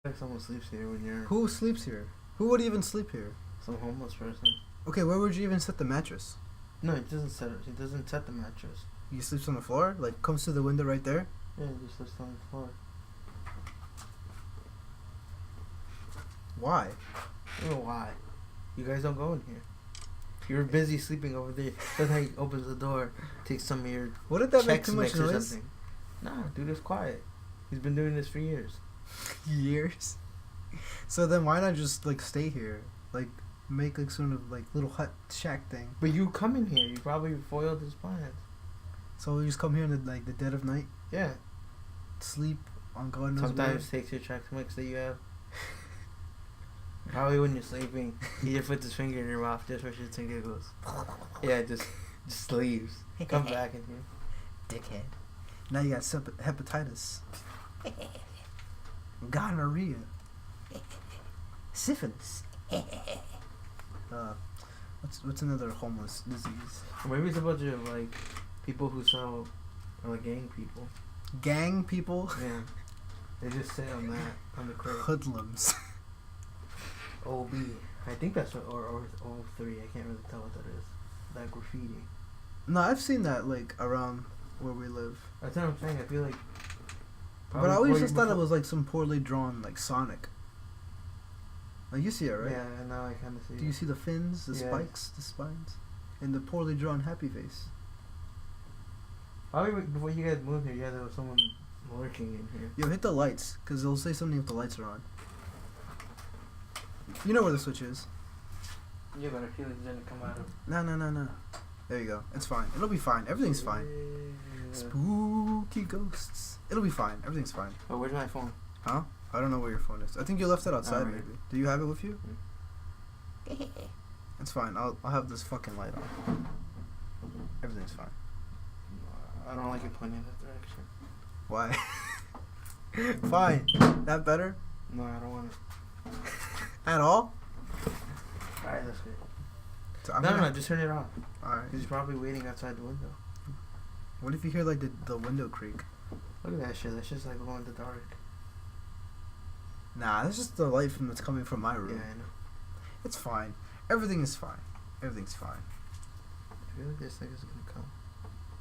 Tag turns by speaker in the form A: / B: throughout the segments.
A: Like someone sleeps here when you're...
B: Who sleeps here? Who would even sleep here?
A: Some homeless person.
B: Okay, where would you even set the mattress?
A: No, he doesn't set it. He doesn't set the mattress.
B: He sleeps on the floor? Like, comes to the window right there?
A: Yeah, he just sleeps on the floor.
B: Why?
A: I don't know why. You guys don't go in here. You're busy sleeping over there. That's how he opens the door, takes some of your
B: What did that make
A: Chex
B: too much
A: Mix or
B: noise?
A: something. Nah, dude, it's quiet. He's been doing this for years.
B: Years? So then why not just, like, stay here? Like, make, like, sort of, like, little hut shack thing.
A: But you come in here. You probably foiled his plans.
B: So we just come here in, the, like, the dead of night?
A: Yeah.
B: Sleep on God knows
A: Sometimes takes your Chex Mix that you have. Probably when you're sleeping, he just puts his finger in your mouth just for shits and giggles. Yeah, just leaves. Come back in here.
B: Dickhead. Now you got hepatitis. Gonorrhea. Syphilis. What's another homeless disease?
A: Or maybe it's a bunch of, like, people who sell, or, like, gang people.
B: Gang people?
A: Yeah. They just sit on that, on the crate.
B: Hoodlums.
A: OB. I think that's what, or 03. I can't really tell what that is. That graffiti.
B: No, I've seen that, like, around where we live.
A: That's what I'm saying. I feel like...
B: But I always just thought it was, like, some poorly drawn, like, Sonic. Like, you see it, right?
A: Yeah, now I kind of see it.
B: Do you see the fins, the
A: Yes.
B: spikes, the spines? And the poorly drawn happy face?
A: Probably before you guys moved here, yeah, there was someone lurking in here.
B: Yo, hit the lights, because it'll say something if the lights are on. You know where the switch is.
A: Yeah, but I feel like it's gonna come out of...
B: No. There you go. It's fine. It'll be fine. Everything's fine. Spooky ghosts. It'll be fine. Everything's fine.
A: Oh, where's my phone?
B: Huh? I don't know where your phone is. I think you left it outside,
A: Alright.
B: maybe. Do you have it with you? It's fine. I'll have this fucking light on. Everything's fine.
A: I don't like it pointing in that direction.
B: Why? Fine. That better?
A: No, I don't want it.
B: At all?
A: Alright, that's good.
B: So
A: No, just turn it off.
B: Alright.
A: He's probably waiting outside the window.
B: What if you hear, like, the window creak?
A: Look at that shit. That's just like glow in the dark.
B: Nah, that's just the light that's coming from my room.
A: Yeah, I know.
B: It's fine. Everything is fine. Everything's fine.
A: I feel like this nigga's gonna come.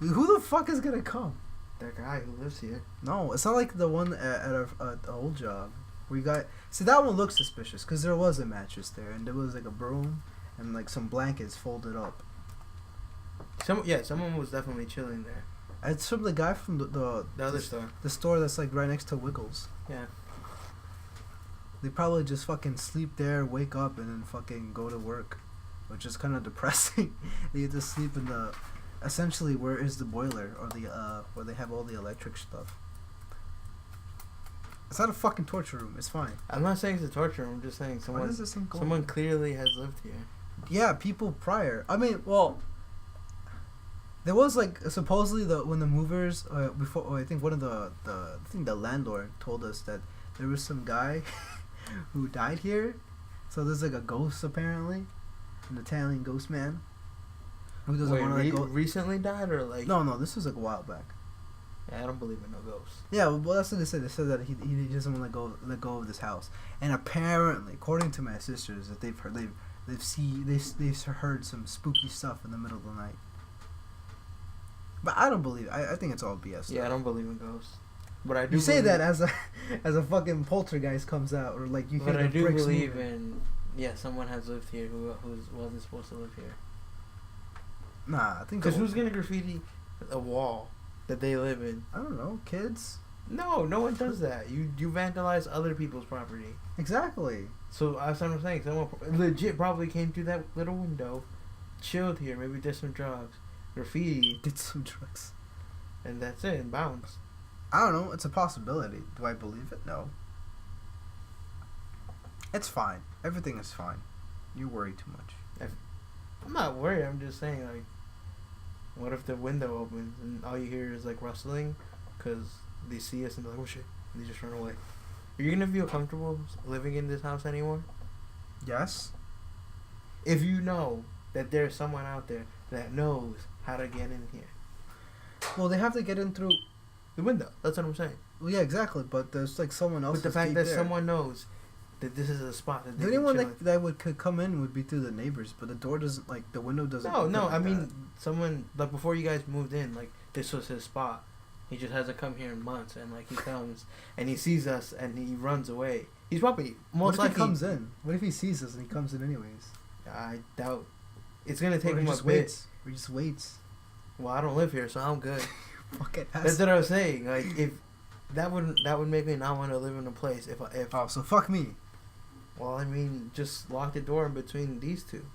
B: Who the fuck is gonna come?
A: That guy who lives here.
B: No, it's not like the one at our old job. We got... See, that one looks suspicious, because there was a mattress there, and there was, like, a broom, and, like, some blankets folded up.
A: Someone was definitely chilling there.
B: It's from the guy from the
A: other store.
B: The store that's, like, right next to Wiggles.
A: Yeah.
B: They probably just fucking sleep there, wake up, and then fucking go to work, which is kind of depressing. They get to sleep in the... Essentially, where is the boiler, or the, where they have all the electric stuff. It's not a fucking torture room. It's fine.
A: I'm not saying it's a torture room. I'm just saying someone clearly has lived here.
B: Yeah, people prior. I mean, well, there was, like, supposedly when the movers before. I think one of the landlord told us that there was some guy who died here. So there's, like, a ghost apparently, an Italian ghost man who doesn't want to let go.
A: Recently died or like?
B: No, this was like a while back.
A: Yeah, I don't believe in no ghosts.
B: Yeah, well, that's what they said. They said that he doesn't want to let go of this house. And apparently, according to my sisters, that they've heard some spooky stuff in the middle of the night. But I don't believe. I think it's all BS.
A: Yeah, I don't believe in ghosts. But I do.
B: You say that as a fucking poltergeist comes out, or like you.
A: But I do believe in. Yeah, someone has lived here who wasn't supposed to live here.
B: Nah, I think.
A: Because who's gonna graffiti a wall that they live in?
B: I don't know, kids.
A: No one does that. You vandalize other people's property.
B: Exactly.
A: So that's what I'm saying. Someone legit probably came through that little window, chilled here, maybe did some drugs, graffiti,
B: did some drugs,
A: and that's it, and bounced.
B: I don't know. It's a possibility. Do I believe it? No. It's fine. Everything is fine. You worry too much.
A: I'm not worried. I'm just saying, like, what if the window opens and all you hear is like rustling, because they see us and they're like, oh shit, and they just run away. Are you gonna feel comfortable living in this house anymore?
B: Yes.
A: If you know that there's someone out there that knows how to get in here.
B: Well, they have to get in through
A: the window. That's what I'm saying.
B: Well, yeah, exactly. But there's like someone else.
A: But the fact that someone knows that this is a spot that they
B: the
A: can
B: only one
A: chill in.
B: that could come in would be through the neighbors, but the door doesn't like the window doesn't.
A: No,
B: open
A: no.
B: like
A: I mean,
B: that.
A: someone like before you guys moved in, like this was his spot. He just hasn't come here in months, and like he comes and he sees us and he runs away. He's probably most
B: What if
A: likely
B: he comes in? What if he sees us and he comes in anyways?
A: I doubt it's gonna take
B: Or
A: him
B: he
A: a
B: just
A: bit.
B: waits. Or he just waits.
A: Well, I don't live here, so I'm good.
B: Fucking
A: That's
B: ass.
A: what I was saying. Like if that would make me not want to live in a place if
B: Oh, so fuck me.
A: well, I mean, just lock the door in between these two.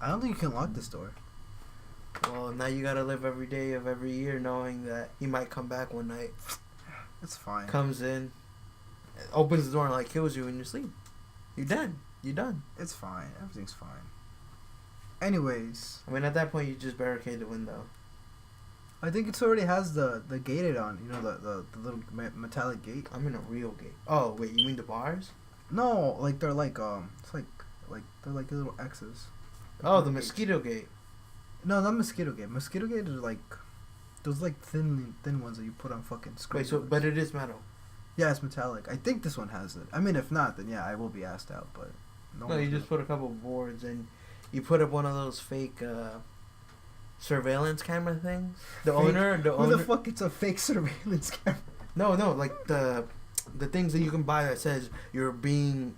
B: I don't think you can lock this door.
A: Well, now you gotta live every day of every year knowing that he might come back one night.
B: It's fine.
A: Comes in, opens the door and like kills you in your sleep. You're dead. You're done.
B: It's fine. Everything's fine. Anyways,
A: I mean, at that point, you just barricade the window.
B: I think it already has the gated on. You know the little metallic gate.
A: I'm in a real gate. Oh wait, you mean the bars?
B: No, like they're like it's like they're like little X's.
A: Oh, the mosquito gate.
B: No, not mosquito gate. Mosquito gate are like those like thin ones that you put on fucking screen.
A: Wait, so but it is metal.
B: Yeah, it's metallic. I think this one has it. I mean, if not, then yeah, I will be asked out. But
A: No, you just put a couple boards and you put up one of those fake surveillance camera things. The owner.
B: Who the fuck gets a fake surveillance camera?
A: No, like the things that you can buy that says you're being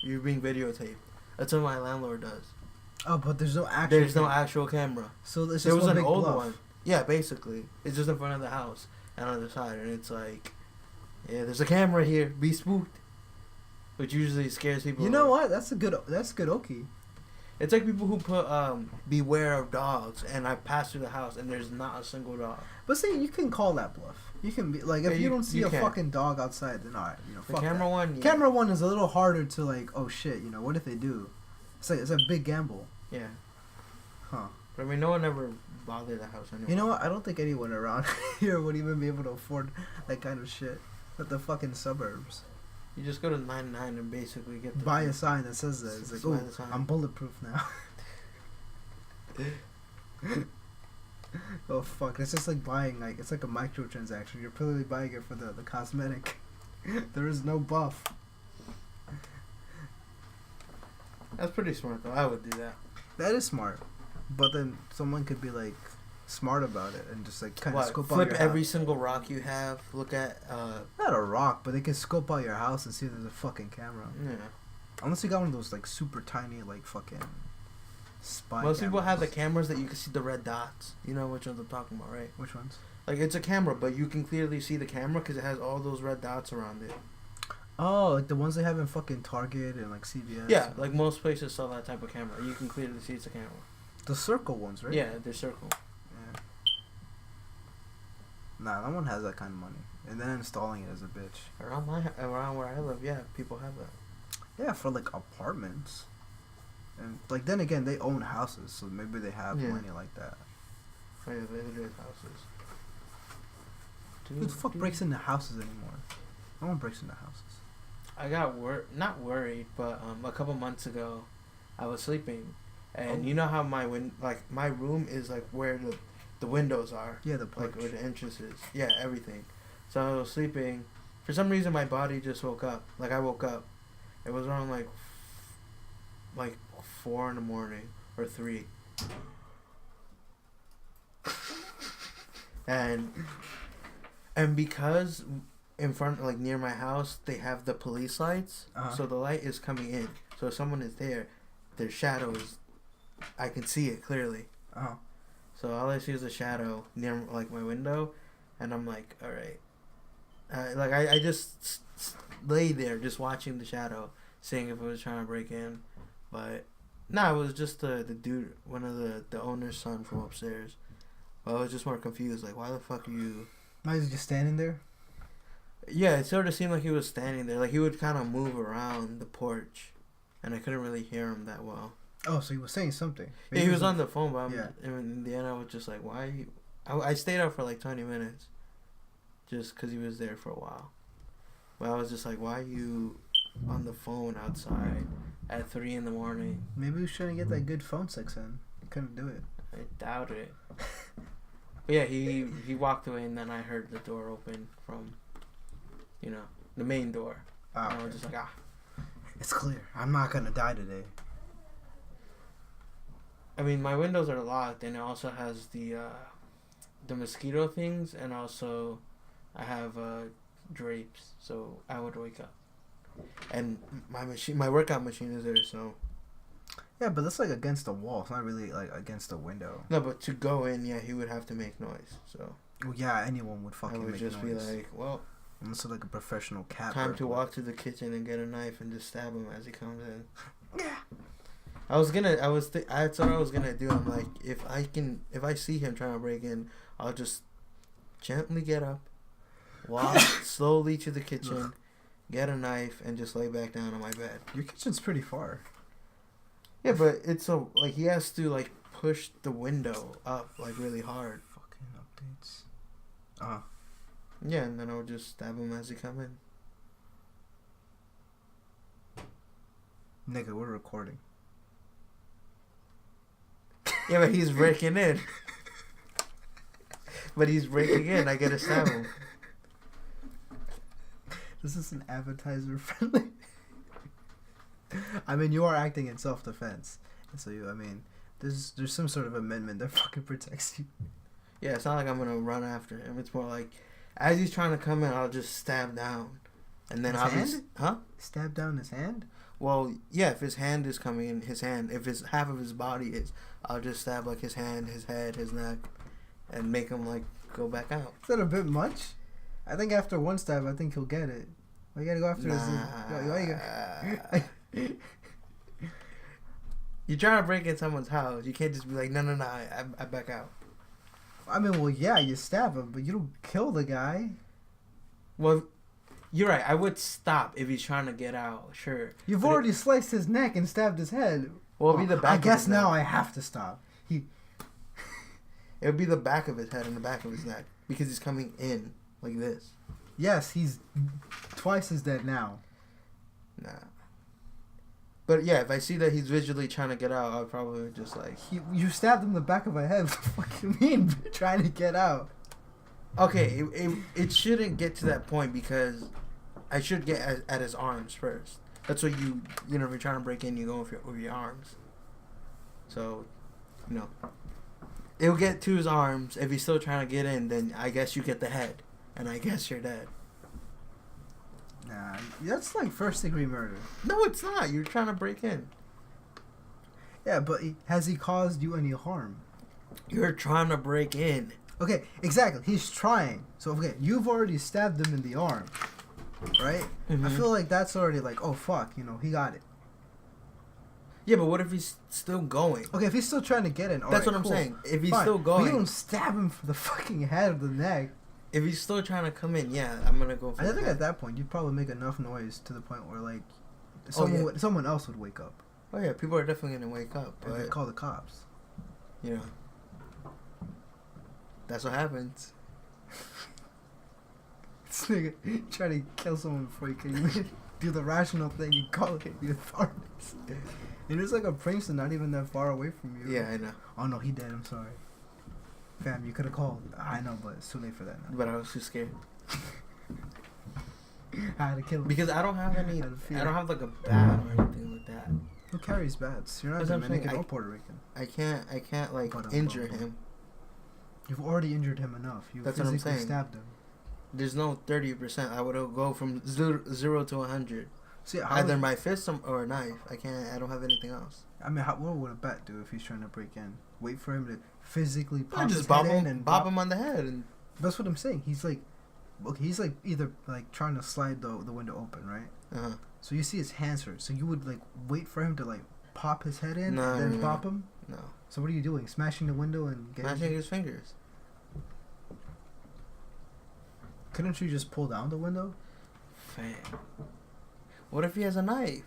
A: videotaped. That's what my landlord does.
B: Oh, but there's no actual.
A: There's no actual camera.
B: So there's
A: There
B: just
A: was
B: one
A: an
B: big
A: old
B: bluff.
A: one. Yeah, basically, it's just in front of the house and on the side, and it's like, yeah, there's a camera here. Be spooked. Which usually scares people.
B: You know what? That's good. Okay.
A: It's like people who put beware of dogs, and I pass through the house and there's not a single dog.
B: But see, you can call that bluff. You can be like, if
A: Yeah,
B: you
A: you-
B: don't see
A: you
B: a
A: can.
B: fucking dog outside, then alright, you know.
A: The
B: Fuck
A: camera
B: that.
A: one, yeah.
B: Camera one is a little harder to like. Oh shit, you know what if they do? It's a big gamble.
A: Yeah.
B: Huh.
A: But I mean, no one ever bothered the house anyway.
B: You know what? I don't think anyone around here would even be able to afford that kind of shit. At the fucking suburbs.
A: You just go to 99 and basically get the
B: Buy a sign that says that. It's
A: Just
B: like,
A: buy
B: oh,
A: the sign.
B: I'm bulletproof now. Oh fuck! It's just like buying like it's like a microtransaction. You're purely buying it for the cosmetic. There is no buff.
A: That's pretty smart though. I would do that.
B: That is smart, but then someone could be like smart about it and just like kind of
A: What?
B: scope out
A: Flip
B: your
A: every
B: house.
A: single rock you have. Look at
B: Not a rock, but they can scope out your house and see if there's a fucking camera.
A: yeah.
B: Unless you got one of those like super tiny like fucking spy.
A: Most people have the
B: cameras.
A: cameras that you can see the red dots. You know which ones I'm talking about, right?
B: Which ones?
A: Like it's a camera, but you can clearly see the camera because it has all those red dots around it.
B: Oh, like the ones they have in fucking Target and like CVS.
A: Yeah, like most places sell that type of camera. You can clearly see it's a camera.
B: The circle ones, right?
A: Yeah, they're circle.
B: Yeah. Nah, no one has that kind of money. And then installing it is a bitch.
A: Around where I live, yeah, people have that.
B: Yeah, for like apartments. And like then again, they own houses, so maybe they have
A: Yeah.
B: money like that.
A: Oh, yeah, they have houses.
B: Who the fuck breaks into houses anymore? No one breaks into houses.
A: I got not worried, but a couple months ago, I was sleeping, and you know how my my room is like where the windows are.
B: Yeah, the porch.
A: Like where the entrance is. Yeah, everything. So I was sleeping. For some reason, my body just woke up. Like I woke up. It was around like 4 in the morning or 3. And because in front, like near my house, they have the police lights, so the light is coming in. So if someone is there, their shadow is, I can see it clearly.
B: Oh.
A: So all I see is a shadow near like my window, and I'm like, all right. I just lay there just watching the shadow, seeing if it was trying to break in, but no, it was just the dude, one of the owner's son from upstairs. But I was just more confused, like, why the fuck are you?
B: Why is he just standing there?
A: Yeah, it sort of seemed like he was standing there, like he would kind of move around the porch, and I couldn't really hear him that well.
B: Oh, so he was saying something.
A: Yeah, he was on the phone, but
B: Yeah.
A: in the end, I was just like, why? I stayed out for like 20 minutes, just because he was there for a while. But I was just like, why are you on the phone outside at 3 in the morning?
B: Maybe we shouldn't get that good phone sex in. Couldn't do it.
A: I doubt it. But yeah, he walked away, and then I heard the door open from, the main door.
B: Oh,
A: and I was just like,
B: It's clear. I'm not gonna die today.
A: I mean, my windows are locked, and it also has the mosquito things, and also I have drapes, so I would wake up. And my workout machine is there, so.
B: Yeah, but that's like against the wall. It's not really like against the window.
A: No, but to go in, yeah, he would have to make noise. So.
B: Well, yeah, anyone would fucking make noise.
A: I would just be like, well.
B: Unless like a professional cat.
A: Time to walk to the kitchen and get a knife and just stab him as he comes in. Yeah. That's what I was gonna do. I'm like, if I see him trying to break in, I'll just gently get up, walk slowly to the kitchen, get a knife, and just lay back down on my bed.
B: Your kitchen's pretty far.
A: Yeah, but it's he has to like push the window up like really hard.
B: Fucking updates.
A: Yeah, and then I'll just stab him as he come in.
B: Nigga, we're recording.
A: Yeah, but he's breaking in. But he's breaking in. I gotta stab him.
B: This is an advertiser friendly. I mean, you are acting in self-defense, and so there's some sort of amendment that fucking protects you.
A: Yeah, it's not like I'm gonna run after him. It's more like, as he's trying to come in, I'll just stab down, and then
B: Stab down his hand.
A: Well, yeah, if his hand is coming in, if his half of his body is, I'll just stab like his hand, his head, his neck, and make him like go back out.
B: Is that a bit much? I think after one stab, I think he'll get it. Well, you gotta go after his.
A: You're trying to break in someone's house. You can't just be like, no, I back out.
B: I mean, well, yeah, you stab him, but you don't kill the guy.
A: Well, you're right. I would stop if he's trying to get out. Sure.
B: You've already sliced his neck and stabbed his head.
A: Well, it'll be the back.
B: I guess now I have to stop.
A: It would be the back of his head and the back of his neck because he's coming in like this.
B: Yes, he's twice as dead now.
A: Nah. But yeah, if I see that he's visually trying to get out, I'll probably just like...
B: You stabbed him in the back of my head. What the fuck you mean trying to get out?
A: Okay, it shouldn't get to that point because I should get at his arms first. That's what if you're trying to break in, you go with your arms. So, it'll get to his arms. If he's still trying to get in, then I guess you get the head. And I guess you're dead.
B: Nah, that's like first-degree murder.
A: No, it's not. You're trying to break in.
B: Yeah, but has he caused you any harm?
A: You're trying to break in.
B: Okay, exactly. He's trying. So, okay, you've already stabbed him in the arm, right? Mm-hmm. I feel like that's already like, oh, fuck, he got it.
A: Yeah, but what if he's still going?
B: Okay, if he's still trying to get in,
A: that's what I'm saying. If he's still going.
B: But you don't stab him for the fucking head or the neck.
A: If he's still trying to come in, yeah, I'm gonna go for
B: I think at that point, you'd probably make enough noise to the point where, like, someone else would wake up.
A: Oh, yeah, people are definitely gonna wake up.
B: And they'd call the cops.
A: That's what happens.
B: This nigga trying to kill someone before you can even do the rational thing and call it the authorities. And it's like a prankster not even that far away from you.
A: Yeah, I know.
B: Oh, no, he dead. I'm sorry. Fam, you could have called. I know, but it's too late for that now.
A: But I was too scared.
B: I had to kill him.
A: Because I don't have any. I don't have like a bat or anything like that.
B: Who carries bats? You're not Dominican or Puerto Rican.
A: I can't like injure him.
B: You've already injured him enough. You physically stabbed him.
A: There's no 30%. I would go from 0 to 100.
B: See,
A: either my fist or a knife. I don't have anything else.
B: I mean, what would a bat do if he's trying to break in? Wait for him to physically pop his head in and
A: bop him on the head. And
B: that's what I'm saying. He's like either like trying to slide the window open, right?
A: Uh-huh.
B: So you see his hands hurt. So you would like wait for him to like pop his head in and then pop him?
A: No.
B: So what are you doing? Smashing the window and
A: smashing his fingers.
B: Couldn't you just pull down the window?
A: Fam. What if he has a knife?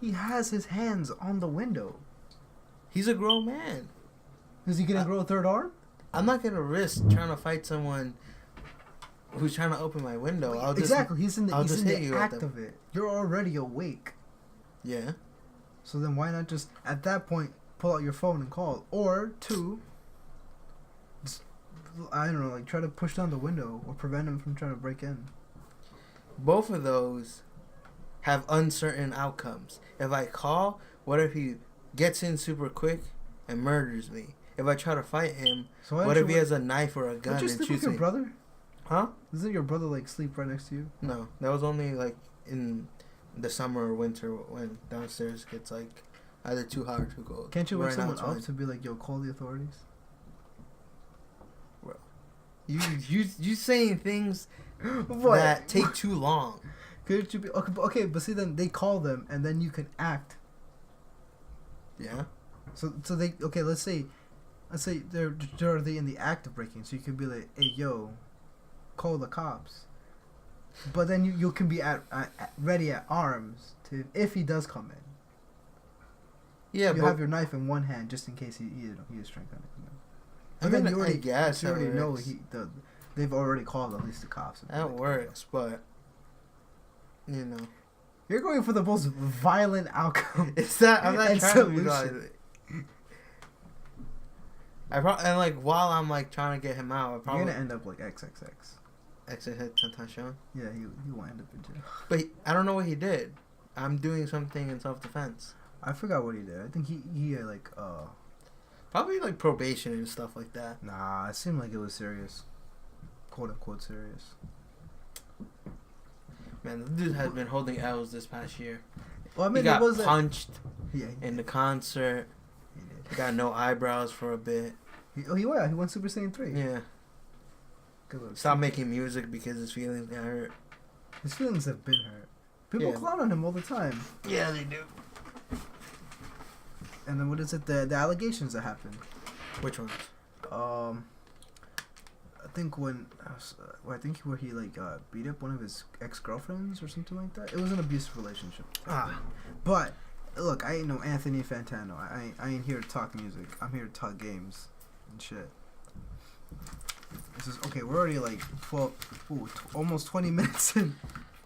B: He has his hands on the window.
A: He's a grown man.
B: Is he gonna grow a third arm?
A: I'm not gonna risk trying to fight someone who's trying to open my window.
B: He's in the act of it. You're already awake.
A: Yeah.
B: So then why not just at that point pull out your phone and call? Or two, just I don't know, like try to push down the window or prevent him from trying to break in.
A: Both of those have uncertain outcomes. If I call, what if he gets in super quick and murders me? If I try to fight him,
B: So
A: what if he has a knife or a gun
B: you
A: and
B: sleep
A: shoots
B: with your
A: me?
B: brother?
A: Huh?
B: Doesn't your brother like sleep right next to you?
A: No, that was only like in the summer or winter when downstairs gets like either too hot or too cold.
B: Can't you wake
A: Right now
B: someone
A: it's
B: up
A: fine.
B: to be like, yo, call the authorities?
A: You saying things
B: What?
A: that take too long.
B: Could you be okay? But see, then they call them, and then you can act.
A: Yeah.
B: So they okay. Let's say they're already in the act of breaking. So you can be like, hey, yo, call the cops. But then you can be at ready at arms to if he does come in.
A: Yeah,
B: You
A: but
B: have your knife in one hand just in case he is trying to come in.
A: I
B: And
A: mean,
B: then you already
A: I guess
B: you already
A: that
B: know
A: works.
B: they've already called at least the cops.
A: That works, but you know,
B: You're going for the most violent outcome.
A: it's not. I'm not
B: And
A: trying to be
B: solution.
A: like. And like while I'm like trying to get him out, I
B: You're
A: probably
B: gonna end up like XXX.
A: exit hit Tentation.
B: Yeah, he won't end up in jail.
A: But I don't know what he did. I'm doing something in self-defense.
B: I forgot what he did. I think he like
A: Probably like probation and stuff like that.
B: nah. It seemed like it was serious, quote unquote serious.
A: Man, the dude has been holding L's this past year.
B: Well, I mean,
A: he got
B: it was
A: punched
B: yeah.
A: in the concert.
B: He did.
A: He got no eyebrows for a bit.
B: He went Super Saiyan 3.
A: Yeah.
B: Good looks.
A: Stopped making music because his feelings got hurt.
B: His feelings have been hurt. People
A: Yeah.
B: clown on him all the time.
A: Yeah, they do.
B: And then what is it? The allegations that happened.
A: Which ones?
B: I think when I think where he like beat up one of his ex-girlfriends or something like that. It was an abusive relationship. But look, I ain't no Anthony Fantano. I ain't here to talk music. I'm here to talk games and shit. This is okay. We're already like almost 20 minutes in,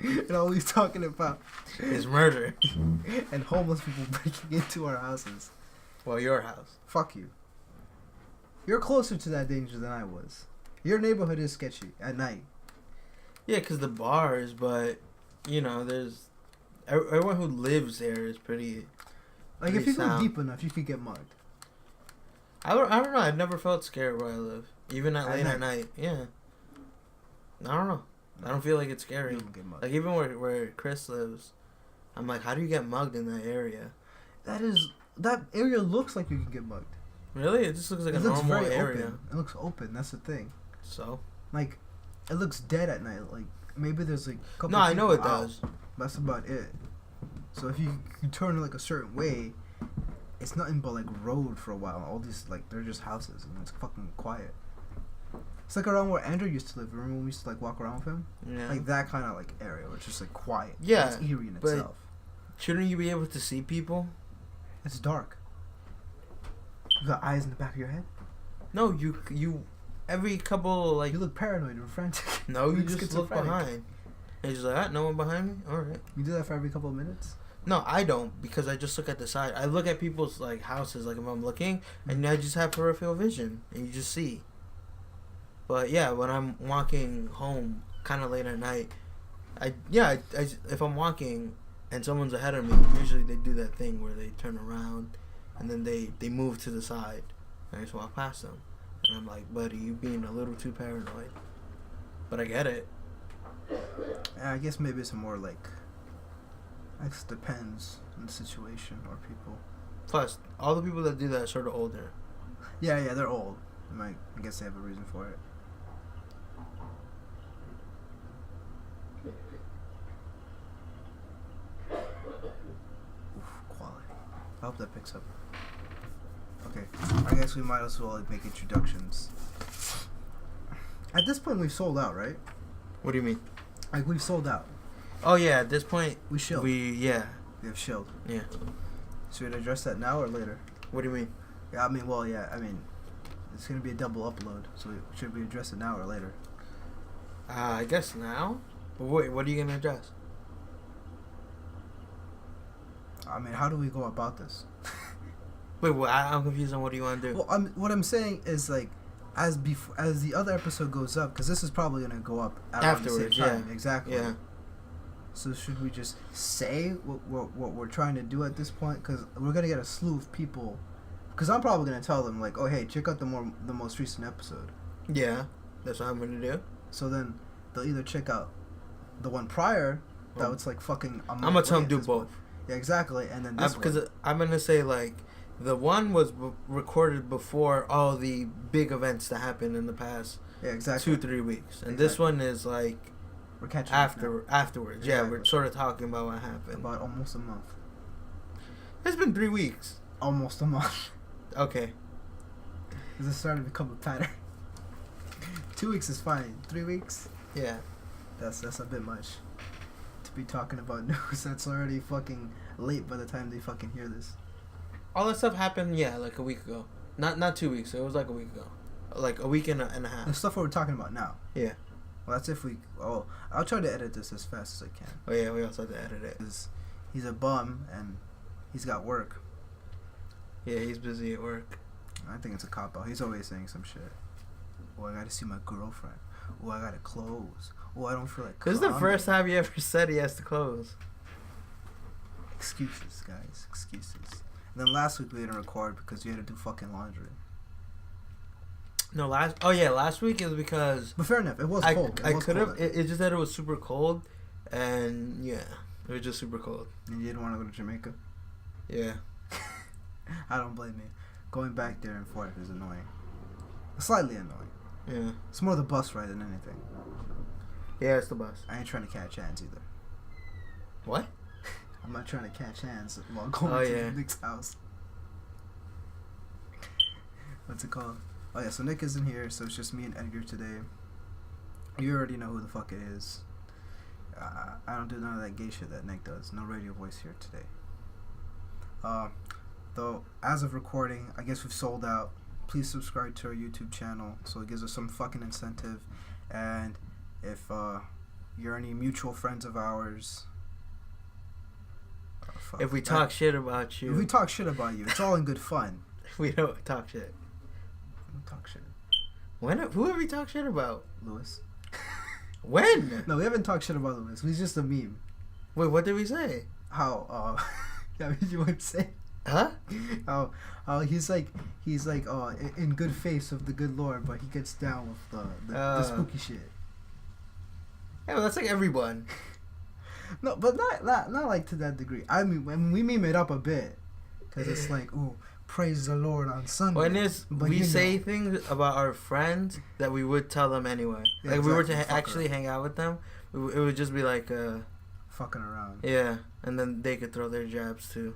B: and all he's talking about
A: Is murder.
B: and homeless people breaking into our houses.
A: Well, your house.
B: Fuck you. You're closer to that danger than I was. Your neighborhood is sketchy at night.
A: Yeah, because the bars, but, you know, there's... Everyone who lives there is pretty...
B: Like, if
A: pretty
B: you go
A: sound.
B: deep enough, you could get mugged.
A: I don't know. I've never felt scared where I live. Even at late at night. Yeah. I don't know. I don't feel like it's scary.
B: You don't get mugged.
A: Like, even where Chris lives, I'm like, how do you get mugged in that area?
B: That area looks like you can get mugged.
A: Really? It just looks like
B: It
A: a
B: looks
A: normal
B: very
A: area.
B: open. It looks open. That's the thing.
A: So?
B: Like, it looks dead at night. Like, maybe there's like a couple.
A: No, I know it
B: people out.
A: does.
B: That's about it. So if you turn like a certain way, it's nothing but like road for a while. All these like they're just houses and it's fucking quiet. It's like around where Andrew used to live. Remember when we used to like walk around with him?
A: Yeah.
B: Like that kind of like area where it's just like quiet.
A: Yeah,
B: It's eerie in
A: but-
B: itself.
A: Shouldn't you be able to see people?
B: It's dark. You got eyes in the back of your head.
A: No, you every couple, like...
B: You look paranoid or frantic.
A: No, you
B: You're
A: just look
B: schizophrenic.
A: behind. And just like, ah, no one behind me? Alright.
B: You do that for every couple of minutes.
A: No, I don't, because I just look at the side. I look at people's, like, houses, like, if I'm looking, and I just have peripheral vision, and you just see. But, yeah, when I'm walking home kind of late at night, if I'm walking and someone's ahead of me, usually they do that thing where they turn around, and then they move to the side, and I just walk past them. And I'm like, buddy, you being a little too paranoid. But I get it.
B: Yeah, I guess maybe it's more like. I guess it depends on the situation or people.
A: Plus, all the people that do that are sort of older.
B: Yeah, they're old. I guess they have a reason for it. Oof, quality. I hope that picks up. Okay, I guess we might as well like, make introductions. At this point, we've sold out, right?
A: What do you mean?
B: Like we've sold out.
A: Oh yeah, at this point
B: We shilled.
A: we
B: have shilled.
A: yeah.
B: Should we address that now or later?
A: What do you mean?
B: Yeah, I mean, it's gonna be a double upload. So should we address it now or later?
A: I guess now. But wait, what are you gonna address?
B: I mean, how do we go about this?
A: Wait, I'm confused on what do you want to do?
B: Well, what I'm saying is like, as the other episode goes up, because this is probably gonna go up
A: afterwards.
B: The same time.
A: Yeah,
B: exactly.
A: Yeah.
B: So should we just say what we're trying to do at this point? Because we're gonna get a slew of people. Because I'm probably gonna tell them like, oh hey, check out the most recent episode.
A: Yeah, that's what I'm gonna do.
B: So then they'll either check out the one prior that was like fucking.
A: I'm gonna tell them do both.
B: Point. Yeah, exactly, and then this
A: because I'm gonna say like the one was recorded before all the big events that happened in the past.
B: Yeah, exactly.
A: 2-3 weeks, and this one is like
B: we're catching
A: afterwards.
B: Exactly.
A: Yeah, we're sort of talking about what happened.
B: About almost a month.
A: It's been 3 weeks.
B: Almost a month.
A: Okay.
B: This is starting to become a pattern. 2 weeks is fine. 3 weeks.
A: Yeah.
B: That's a bit much to be talking about news that's already fucking late by the time they fucking hear this.
A: All that stuff happened, like a week ago. Not 2 weeks. It was like a week ago. Like a week and a half.
B: The stuff we're talking about now.
A: Yeah.
B: Well, that's if we. Oh, I'll try to edit this as fast as I can.
A: Oh yeah, we also have to edit it.
B: He's a bum and he's got work.
A: Yeah, he's busy at work.
B: I think it's a cop out. He's always saying some shit. Oh, I gotta see my girlfriend. Oh, I gotta close. Oh, I don't feel like.
A: This is the first time he ever said he has to close.
B: Excuses, guys. Excuses. And then last week we didn't record because you had to do fucking laundry.
A: No, last week is because.
B: But fair enough, it was cold.
A: I could have. It just that it was super cold, and yeah, it was just super cold.
B: And you didn't want to go to Jamaica.
A: Yeah.
B: I don't blame you. Going back there and forth is annoying. Slightly annoying.
A: Yeah.
B: It's more the bus ride than anything.
A: Yeah, it's the bus.
B: I ain't trying to catch hands either.
A: What?
B: I'm not trying to catch hands while going to Nick's house. What's it called? Oh yeah, so Nick isn't here, so it's just me and Edgar today. You already know who the fuck it is. I don't do none of that gay shit that Nick does. No radio voice here today. Though, as of recording, I guess we've sold out. Please subscribe to our YouTube channel so it gives us some fucking incentive. And if you're any mutual friends of ours...
A: if we talk shit about you...
B: If we talk shit about you, it's all in good fun.
A: We don't talk shit.
B: We don't talk shit.
A: Who have we talked shit about?
B: Lewis.
A: When?
B: No, we haven't talked shit about Lewis. He's just a meme.
A: Wait, what did we say?
B: How, yeah, you want to say?
A: Huh?
B: How he's like in good face of the good Lord, but he gets down with the spooky shit.
A: Yeah, well, that's like everyone.
B: No, but not like to that degree. I mean, we meme it up a bit, cause it's like, ooh, praise the Lord on Sunday.
A: When we say things about our friends that we would tell them anyway.
B: Yeah,
A: like
B: exactly.
A: we were to actually hang out with them, it would just be like
B: fucking around.
A: Yeah, and then they could throw their jabs too.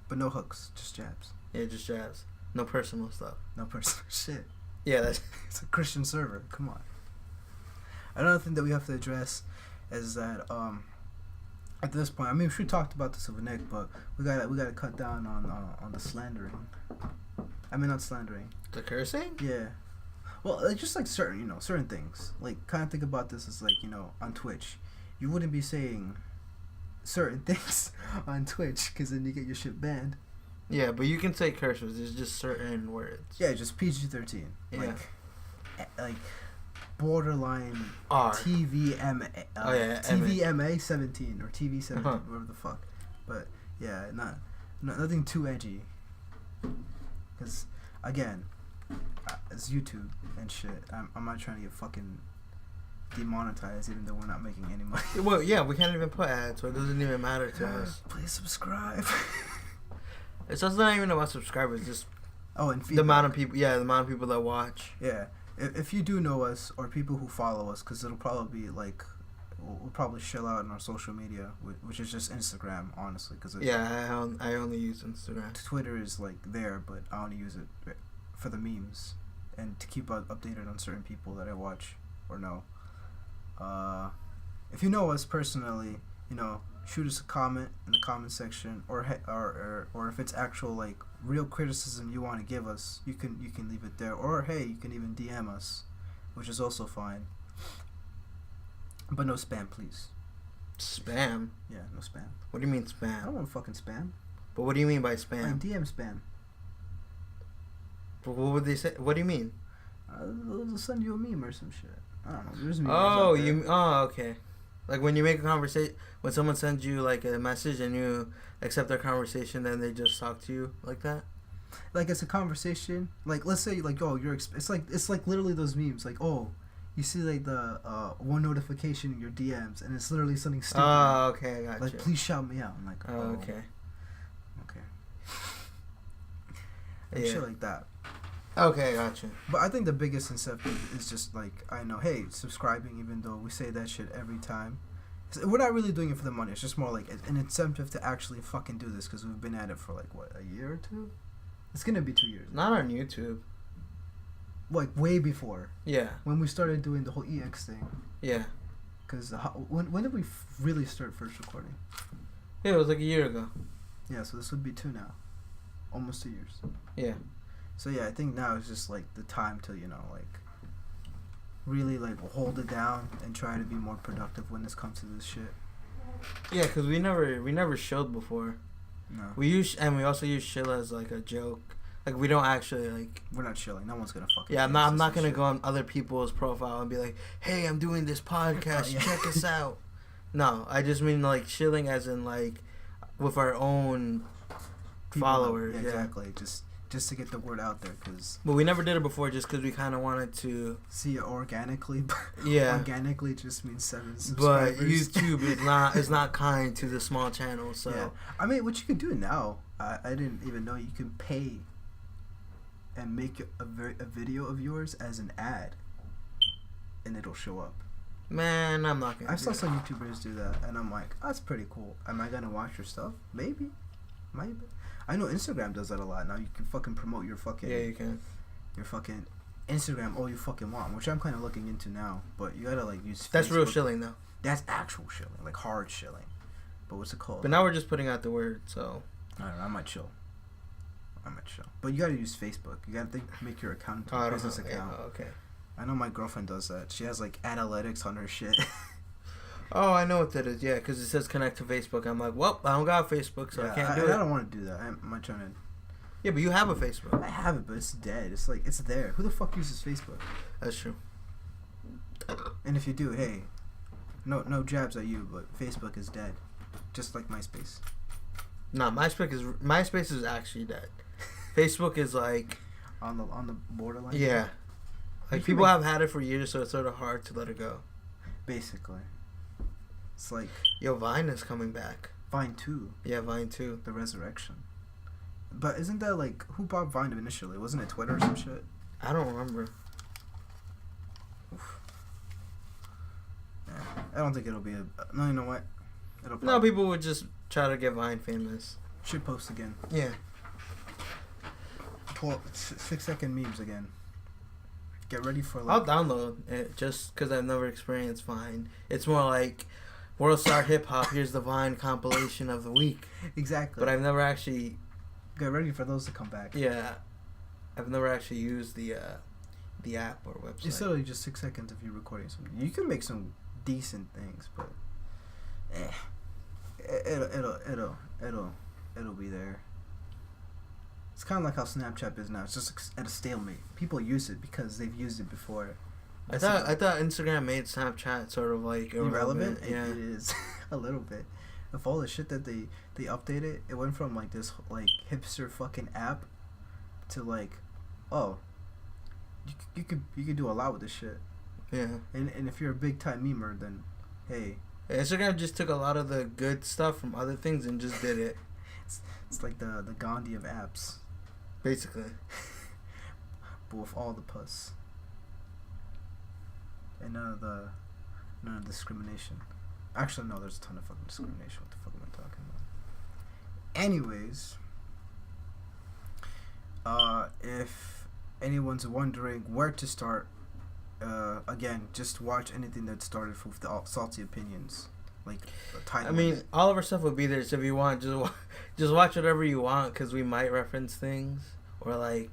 B: But no hooks, just jabs.
A: Yeah, just jabs. No personal stuff.
B: No personal shit.
A: Yeah, that's
B: it's a Christian server. Come on. Another thing that we have to address is that at this point, I mean, we talked about this with Nick, but we gotta cut down on the slandering. I mean, not slandering.
A: The cursing?
B: Yeah. Well, like, just like certain things. Like, kind of think about this as like, on Twitch, you wouldn't be saying certain things on Twitch because then you get your shit banned.
A: Yeah, but you can say curse words. There's just certain words.
B: Yeah, just PG-13.
A: Yeah.
B: Like borderline
A: R.
B: TVMA. TVMA 17 or TV 17, whatever the fuck. But yeah, nothing too edgy. Because again, it's YouTube and shit. I'm not trying to get fucking demonetized, even though we're not making any money.
A: Well, yeah, we can't even put ads, so it doesn't even matter to us.
B: Please subscribe.
A: It's also not even about subscribers, just
B: and
A: the amount of people. Yeah, the amount of people that watch.
B: Yeah, if you do know us or people who follow us, because it'll probably be like we'll probably shill out on our social media, which is just Instagram, honestly. Cause
A: I only use Instagram.
B: Twitter is like there, but I only use it for the memes and to keep updated on certain people that I watch or know. If you know us personally, shoot us a comment in the comment section, or if it's actual like real criticism you want to give us, you can leave it there, or hey, you can even DM us, which is also fine. But no spam, please.
A: Spam?
B: Yeah, no spam.
A: What do you mean
B: I
A: spam?
B: don't want fucking spam.
A: But what do you mean by spam?
B: Like DM spam.
A: But what would they say? What do you mean?
B: They'll send you a meme or some shit. I don't know. There's memes
A: Oh,
B: out there.
A: okay. Like when you make a conversation, when someone sends you like a message and you accept their conversation, then they just talk to you like that.
B: Like it's a conversation. Like let's say like it's like literally those memes. Like you see like the one notification in your DMs and it's literally something stupid.
A: Oh, okay, I got
B: like
A: you.
B: please shout me out. I'm like
A: okay.
B: And
A: Yeah.
B: shit like that.
A: Okay, gotcha.
B: But I think the biggest incentive is just like I know, hey, subscribing. Even though we say that shit every time, we're not really doing it for the money. It's just more like an incentive to actually fucking do this because we've been at it for like what, a year or two. It's gonna be 2 years.
A: Not on YouTube.
B: Like way before.
A: Yeah.
B: When we started doing the whole EX thing.
A: Yeah.
B: Because when did we really start first recording?
A: Yeah, it was like a year ago.
B: Yeah, so this would be 2 now. Almost 2 years.
A: Yeah.
B: So yeah, I think now is just like the time to, like really like hold it down and try to be more productive when this comes to this shit.
A: Yeah, because we never shilled before.
B: No.
A: We also use shill as like a joke. Like we don't actually like.
B: We're not chilling. No one's gonna fucking.
A: Yeah, I'm not gonna go on other people's profile and be like, "Hey, I'm doing this podcast.
B: Yeah.
A: Check us out." No, I just mean like shilling as in like with our own
B: People,
A: followers.
B: yeah,
A: Yeah,
B: exactly. Just to get the word out there, cause.
A: But we never did it before, just because we kind of wanted to.
B: See it organically.
A: Yeah.
B: Organically just means 7
A: But
B: subscribers.
A: YouTube is not kind to the small channel, so.
B: Yeah. I mean, what you can do now, I didn't even know you can pay. And make a video of yours as an ad, and it'll show up.
A: Man, I'm not gonna.
B: I saw some YouTubers do that, and I'm like, that's pretty cool. Am I gonna watch your stuff? Maybe. I know Instagram does that a lot now. You can fucking promote your fucking.
A: Yeah, you can.
B: Your fucking Instagram all you fucking want, which I'm kind of looking into now. But you gotta like use.
A: That's
B: Facebook.
A: real shilling though.
B: That's actual shilling, like hard shilling. But what's it called?
A: But now we're just putting out the word, so.
B: I don't know. I might chill. But you gotta use Facebook. You gotta make your account into a business account.
A: Yeah, okay.
B: I know my girlfriend does that. She has like analytics on her shit.
A: Oh, I know what that is. Yeah, because it says connect to Facebook. I'm like, well, I don't got Facebook, so I can't do it.
B: I don't want to do that. I'm trying to.
A: Yeah, but you have a Facebook.
B: I have it, but it's dead. It's like it's there. Who the fuck uses Facebook?
A: That's true.
B: And if you do, hey, no jabs at you, but Facebook is dead, just like MySpace.
A: No, MySpace is actually dead. Facebook is like
B: on the borderline.
A: Yeah, like people have had it for years, so it's sort of hard to let it go.
B: Basically, it's like
A: Vine is coming back.
B: Vine 2.
A: Yeah, Vine 2.
B: The resurrection. But isn't that like who bought Vine initially? Wasn't it Twitter or some shit?
A: I don't remember.
B: Oof. Yeah, I don't think it'll be no. You know what?
A: No, people would just try to get Vine famous.
B: Should post again.
A: Yeah.
B: 6-second memes again. Get ready for like.
A: I'll download it just because I've never experienced Vine. It's more like World Star Hip Hop. Here's the Vine compilation of the week.
B: Exactly.
A: But I've never actually.
B: Get ready for those to come back.
A: Yeah, I've never actually used the app or website.
B: It's literally just 6 seconds of you recording something. You can make some decent things, but it'll be there. It's kind of like how Snapchat is now. It's just at a stalemate. People use it because they've used it before.
A: I thought Instagram made Snapchat sort of like irrelevant.
B: Yeah, it is a little bit. Of all the shit that they updated, it went from like this like hipster fucking app to like, oh, you could do a lot with this shit.
A: Yeah.
B: And if you're a big time memer, then hey.
A: Instagram just took a lot of the good stuff from other things and just did it.
B: It's like the Gandhi of apps.
A: Basically.
B: But with all the puss. And none of discrimination. Actually, no, there's a ton of fucking discrimination. What the fuck am I talking about? Anyways, if anyone's wondering where to start, again, just watch anything that started with the salty opinions. Like, the title.
A: I mean, all of our stuff will be there, so if you want, just watch whatever you want, because we might reference things, or like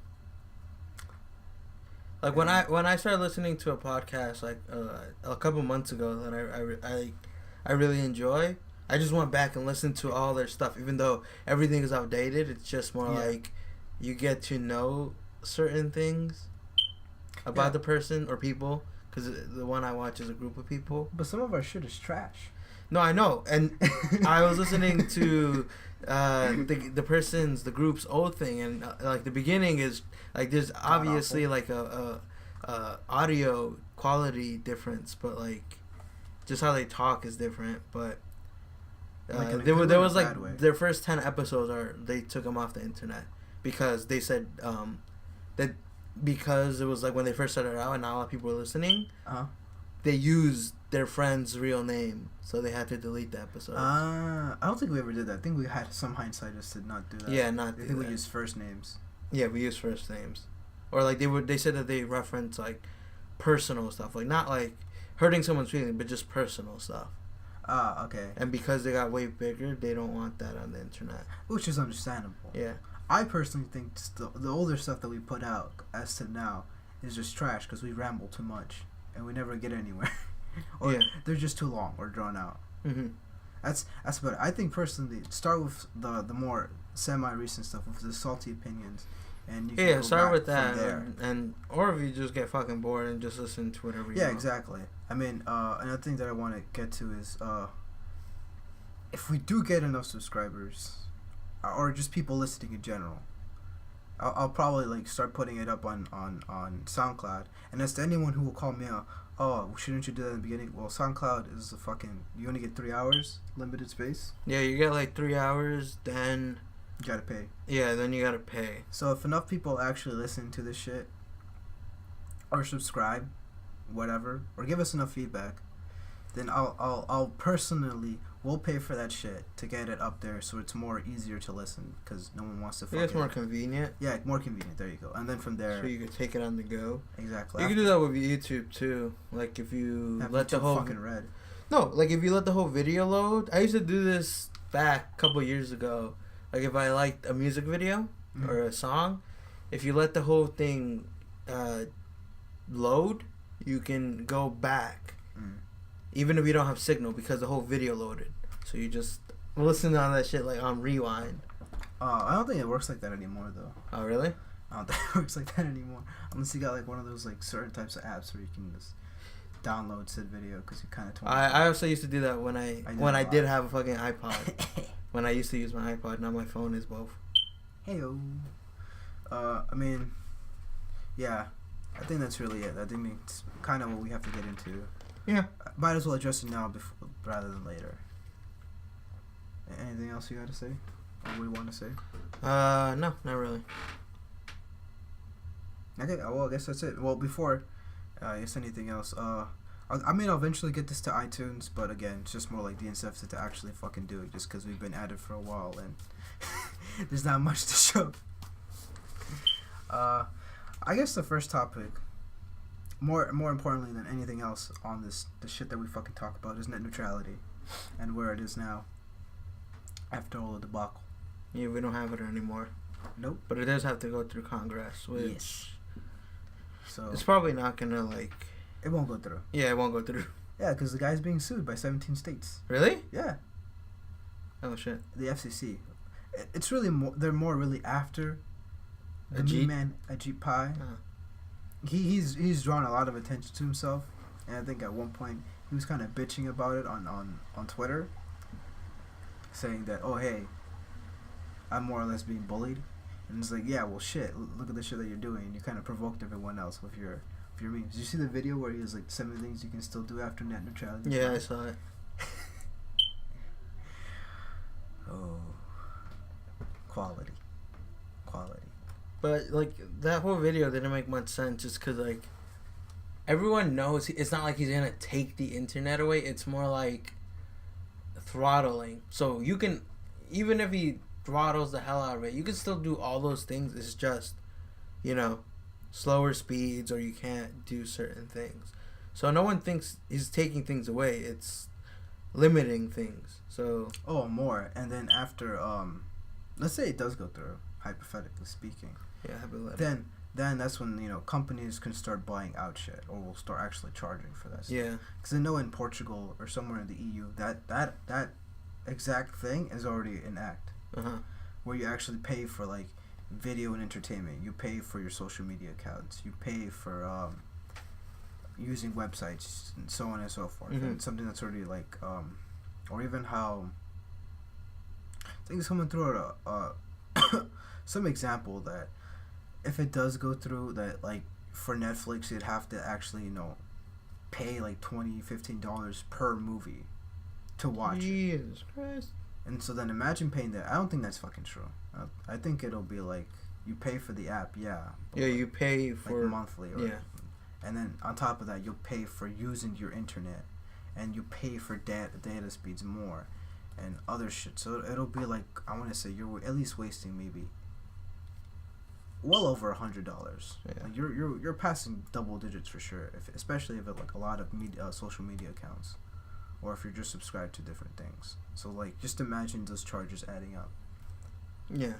A: when I started listening to a podcast like a couple months ago that I really enjoy, I just went back and listened to all their stuff, even though everything is outdated. It's just more like you get to know certain things about
B: Yeah.
A: the person or people, because the one I watch is a group of people.
B: But some of our shit is trash.
A: No, I know, and I was listening to the group's old thing, and like the beginning is like there's obviously like a audio quality difference, but like just how they talk is different. But
B: Like
A: there was like their first 10 episodes they took them off the internet because they said that because it was like when they first started out and not a lot of people were listening, they used their friend's real name, so they had to delete the episode.
B: I don't think we ever did that. I think we had some hindsight just to not do that.
A: Yeah, not.
B: I think we used first names.
A: Yeah, we used first names, or like they said that they reference like personal stuff, like not like hurting someone's feelings, but just personal stuff.
B: Okay.
A: And because they got way bigger, they don't want that on the internet.
B: Which is understandable.
A: Yeah.
B: I personally think the older stuff that we put out as to now is just trash because we ramble too much and we never get anywhere. Or they're just too long or drawn out.
A: Mm-hmm.
B: That's about it. I think personally, start with the more semi-recent stuff with the salty opinions, and you can go
A: start
B: back
A: with that,
B: from there.
A: and or if you just get fucking bored and just listen to whatever you
B: Yeah,
A: want.
B: exactly. I mean, another thing that I want to get to is if we do get enough subscribers, or just people listening in general, I'll probably like start putting it up on SoundCloud. And as to anyone who will call me out, oh, shouldn't you do that in the beginning? Well, SoundCloud is you only get 3 hours, limited space.
A: Yeah, you get like 3 hours, then
B: you gotta pay.
A: Yeah, then you gotta pay.
B: So if enough people actually listen to this shit, or subscribe, whatever, or give us enough feedback, then I'll personally will pay for that shit to get it up there, so it's more easier to listen because no one wants to.
A: It's more convenient.
B: Yeah, more convenient. There you go. And then from there,
A: so you could take it on the go.
B: Exactly.
A: You can do that with YouTube too. Like if you let the whole
B: fucking red.
A: No, like if you let the whole video load. I used to do this back a couple years ago. Like if I liked a music video or a song, if you let the whole thing load, you can go back. Even if you don't have signal because the whole video loaded. So you just listen to that shit like on rewind.
B: I don't think it works like that anymore though.
A: Oh really?
B: I don't think it works like that anymore. Unless you got like one of those like certain types of apps where you can just download said video because you kind of.
A: I also used to do that when I did have a fucking iPod. When I used to use my iPod, now my phone is both.
B: Heyo. I mean, yeah, I think that's really it. I think it's kind of what we have to get into.
A: Yeah.
B: Might as well address it now rather than later. Anything else you got to say? Or we want to say?
A: No, not really.
B: Okay, well, I guess that's it. Well, before, I guess anything else, I mean, I'll eventually get this to iTunes, but again, it's just more like the incentive to actually fucking do it, just because we've been at it for a while, and there's not much to show. I guess the first topic, more importantly than anything else on the shit that we fucking talk about, is net neutrality, and where it is now, after all the debacle.
A: Yeah, we don't have it anymore.
B: Nope.
A: But it does have to go through Congress, which...
B: Yes. So
A: it's probably not gonna, like...
B: It won't go through.
A: Yeah, it won't go through.
B: Yeah, because the guy's being sued by 17 states.
A: Really?
B: Yeah.
A: Oh, shit.
B: The FCC. It's really more... They're more really after... The
A: Ajit?
B: man, Ajit Pai. He's drawn a lot of attention to himself. And I think at one point, he was kind of bitching about it on Twitter. Saying that, oh, hey, I'm more or less being bullied. And it's like, yeah, well, shit, look at the shit that you're doing. You kind of provoked everyone else with your memes. Did you see the video where he was like 7 things you can still do after net neutrality?
A: Yeah, I saw it.
B: Oh, quality.
A: But like that whole video didn't make much sense, just because like everyone knows it's not like he's gonna take the internet away. It's more like throttling. So you can, even if he throttles the hell out of it, you can still do all those things. It's just, slower speeds, or you can't do certain things. So no one thinks he's taking things away. It's limiting things. So
B: more. And then after let's say it does go through, hypothetically speaking.
A: Yeah, hypothetically.
B: Then that's when companies can start buying out shit, or will start actually charging for that stuff.
A: Yeah.
B: Because I know in Portugal or somewhere in the EU that exact thing is already in act.
A: Uh-huh.
B: Where you actually pay for like video and entertainment. You pay for your social media accounts. You pay for using websites and so on and so forth.
A: Mm-hmm.
B: And something that's already like, or even how. I think someone threw out some example that if it does go through that, like for Netflix, you'd have to actually pay like $15 per movie to watch.
A: Jesus Christ.
B: And so then imagine paying that. I don't think that's fucking true. I think it'll be like you pay for the app, yeah.
A: Yeah, you pay for
B: like monthly, or,
A: yeah.
B: And then on top of that, you'll pay for using your internet, and you pay for data speeds more, and other shit. So it'll be like, I want to say you're at least wasting maybe well over $100.
A: Yeah.
B: Like you're passing double digits for sure. Especially if it like a lot of social media accounts, or if you're just subscribed to different things. So like just imagine those charges adding up.
A: Yeah.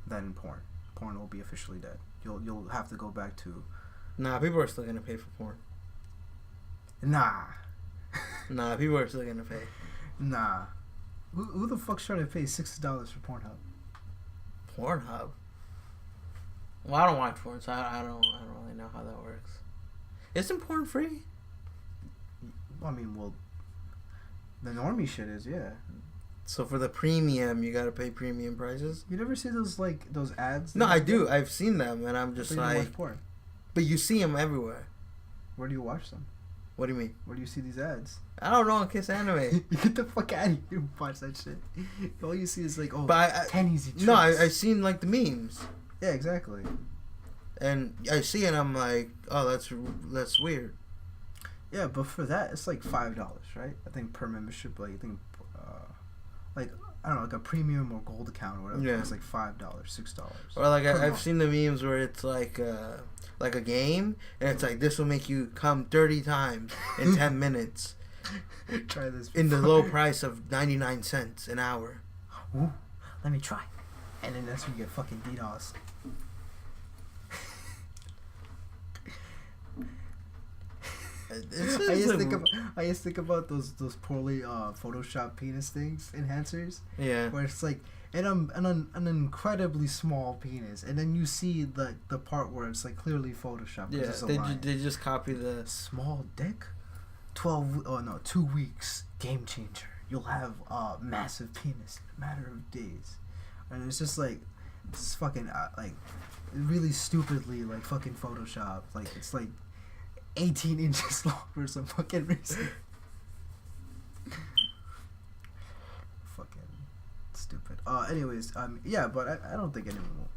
B: Then porn will be officially dead. You'll have to go back to.
A: Nah, people are still gonna pay for porn.
B: Nah,
A: People are still gonna pay.
B: Nah. Who the fuck's trying to pay $60 for Pornhub?
A: Pornhub. Well, I don't watch porn, so I don't really know how that works. Isn't porn free?
B: I mean, well, the normie shit is, yeah.
A: So for the premium, you gotta pay premium prices.
B: You never see those ads?
A: No, I do. I've seen them, and I'm just
B: but you
A: like.
B: watch porn.
A: But you see them everywhere.
B: Where do you watch them?
A: What do you mean?
B: Where do you see these ads?
A: I don't know on Kiss Anime.
B: Get the fuck out of here! Watch that shit. All you see is like, oh,
A: but
B: 10 easy tricks.
A: No, I've seen like the memes.
B: Yeah, exactly.
A: And I see it, and I'm like, oh, that's weird.
B: Yeah, but for that, it's like $5, right? I think per membership, like I think, like I don't know, like a premium or gold account or whatever. Yeah. It's like $5, $6.
A: Or like I've seen the memes where it's like a game, and it's like this will make you come 30 times in 10 minutes.
B: Try this.
A: In the low price of 99 cents an hour.
B: Ooh, let me try. And then that's when you get fucking DDoS. I just think about those poorly Photoshop penis things, enhancers.
A: Yeah.
B: Where it's like an incredibly small penis, and then you see the part where it's like clearly Photoshopped.
A: Yeah. They just copy the
B: small dick. 2 weeks, game changer. You'll have a massive penis in a matter of days, and it's just like it's fucking like really stupidly like fucking Photoshop. Like it's like 18 inches long for some fucking reason. Fucking stupid. Anyways, yeah, but I don't think anyone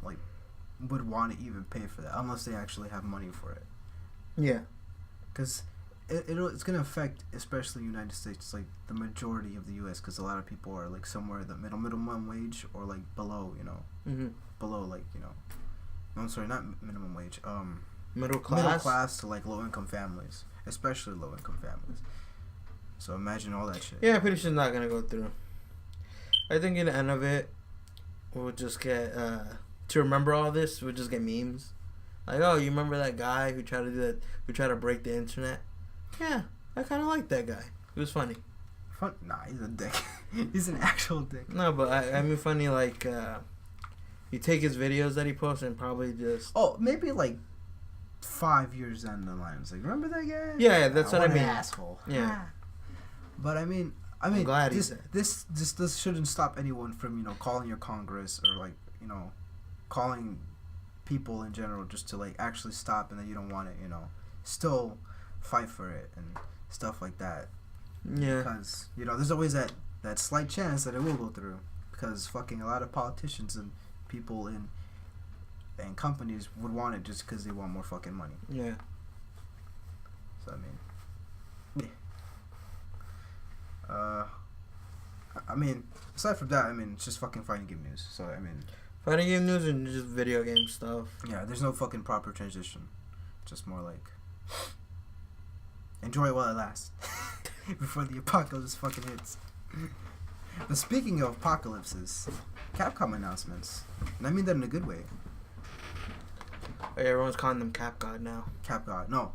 B: would want to even pay for that unless they actually have money for it.
A: Yeah.
B: Because it's gonna affect especially United States, like the majority of the U.S. Because a lot of people are like somewhere the minimum wage or like below, below like no, I'm sorry, not minimum wage.
A: Middle class
B: to like low income families, especially low income families. So imagine all that shit.
A: Yeah, I'm pretty sure it's not gonna go through. I think in the end of it, we'll just get to remember all this. We'll just get memes, like, oh, you remember that guy who tried to do that? Who tried to break the internet? Yeah, I kind of like that guy. He was funny.
B: Nah, he's a dick. He's an actual dick.
A: No, but I mean funny like you take his videos that he posts and probably just
B: maybe like 5 years down the line, it's like, remember that guy?
A: Yeah, that's what I mean.
B: Asshole.
A: Yeah.
B: But I mean,
A: I'm glad
B: this shouldn't stop anyone from calling your Congress or like calling people in general just to like actually stop, and then you don't want it, still fight for it and stuff like that.
A: Yeah.
B: Because there's always that slight chance that it will go through, because fucking a lot of politicians and people and companies would want it just because they want more fucking money.
A: Yeah.
B: So I mean, aside from that, it's just fucking fighting game news. So
A: fighting game news and just video game stuff.
B: Yeah, there's no fucking proper transition. Just more like enjoy it while it lasts before the apocalypse fucking hits. But speaking of apocalypses, Capcom announcements, and I mean that in a good way.
A: Hey, everyone's calling them CapGod now.
B: CapGod, no,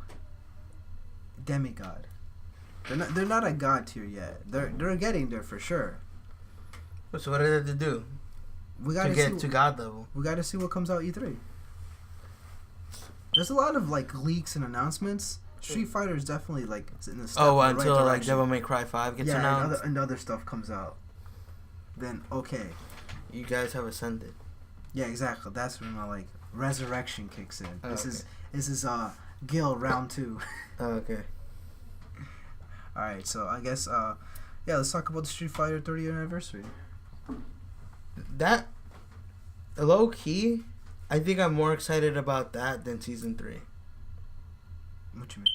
B: demigod. They're not a god tier yet. They're getting there for sure.
A: So what did they do?
B: we gotta
A: to get
B: see,
A: to God level.
B: We gotta see what comes out E3. There's a lot of like leaks and announcements. Street Fighter is definitely like in the step in the
A: until
B: right
A: like
B: direction.
A: Devil May Cry 5 gets announced.
B: And other stuff comes out. Then okay,
A: you guys have ascended.
B: Yeah, exactly. That's when my like resurrection kicks in.
A: Oh,
B: this is Gil round 2.
A: Oh, okay.
B: All right, so I guess let's talk about the Street Fighter 30th anniversary.
A: That low key, I think I'm more excited about that than Season 3.
B: What you mean?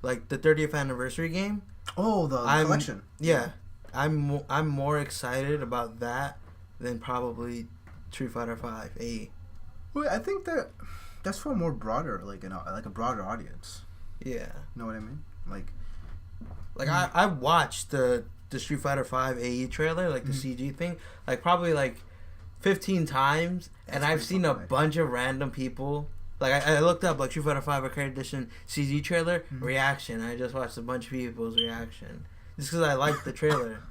A: Like the 30th anniversary game.
B: Oh, the collection.
A: Yeah, I'm more excited about that than probably Street Fighter 5 Ae.
B: Well, I think that's for a more broader, like a broader audience.
A: Yeah.
B: You know what I mean? Like
A: I watched the Street Fighter 5 Ae trailer, like the CG thing, like probably like 15 times, and I've seen a bunch of random people. Like I looked up like Street Fighter 5 Arcade Edition CG trailer reaction. I just watched a bunch of people's reaction just because I liked the trailer,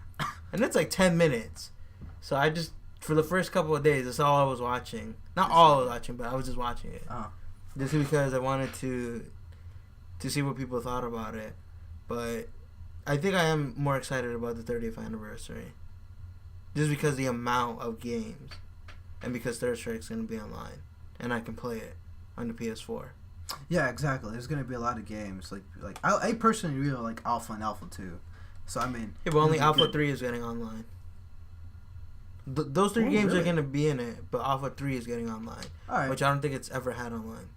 A: and it's like 10 minutes. So I just for the first couple of days, that's all I was watching. Not all I was watching, but I was just watching it. Just because I wanted to see what people thought about it. But I think I am more excited about the 30th anniversary. Just because the amount of games. And because Third Strike's going to be online. And I can play it on the PS4.
B: Yeah, exactly. There's going to be a lot of games. Like I personally really like Alpha and Alpha 2. So, I mean...
A: Yeah, but only Alpha 3 is getting online. Those three games are going to be in it, but Alpha 3 is getting online.
B: All right.
A: Which I don't think it's ever had online.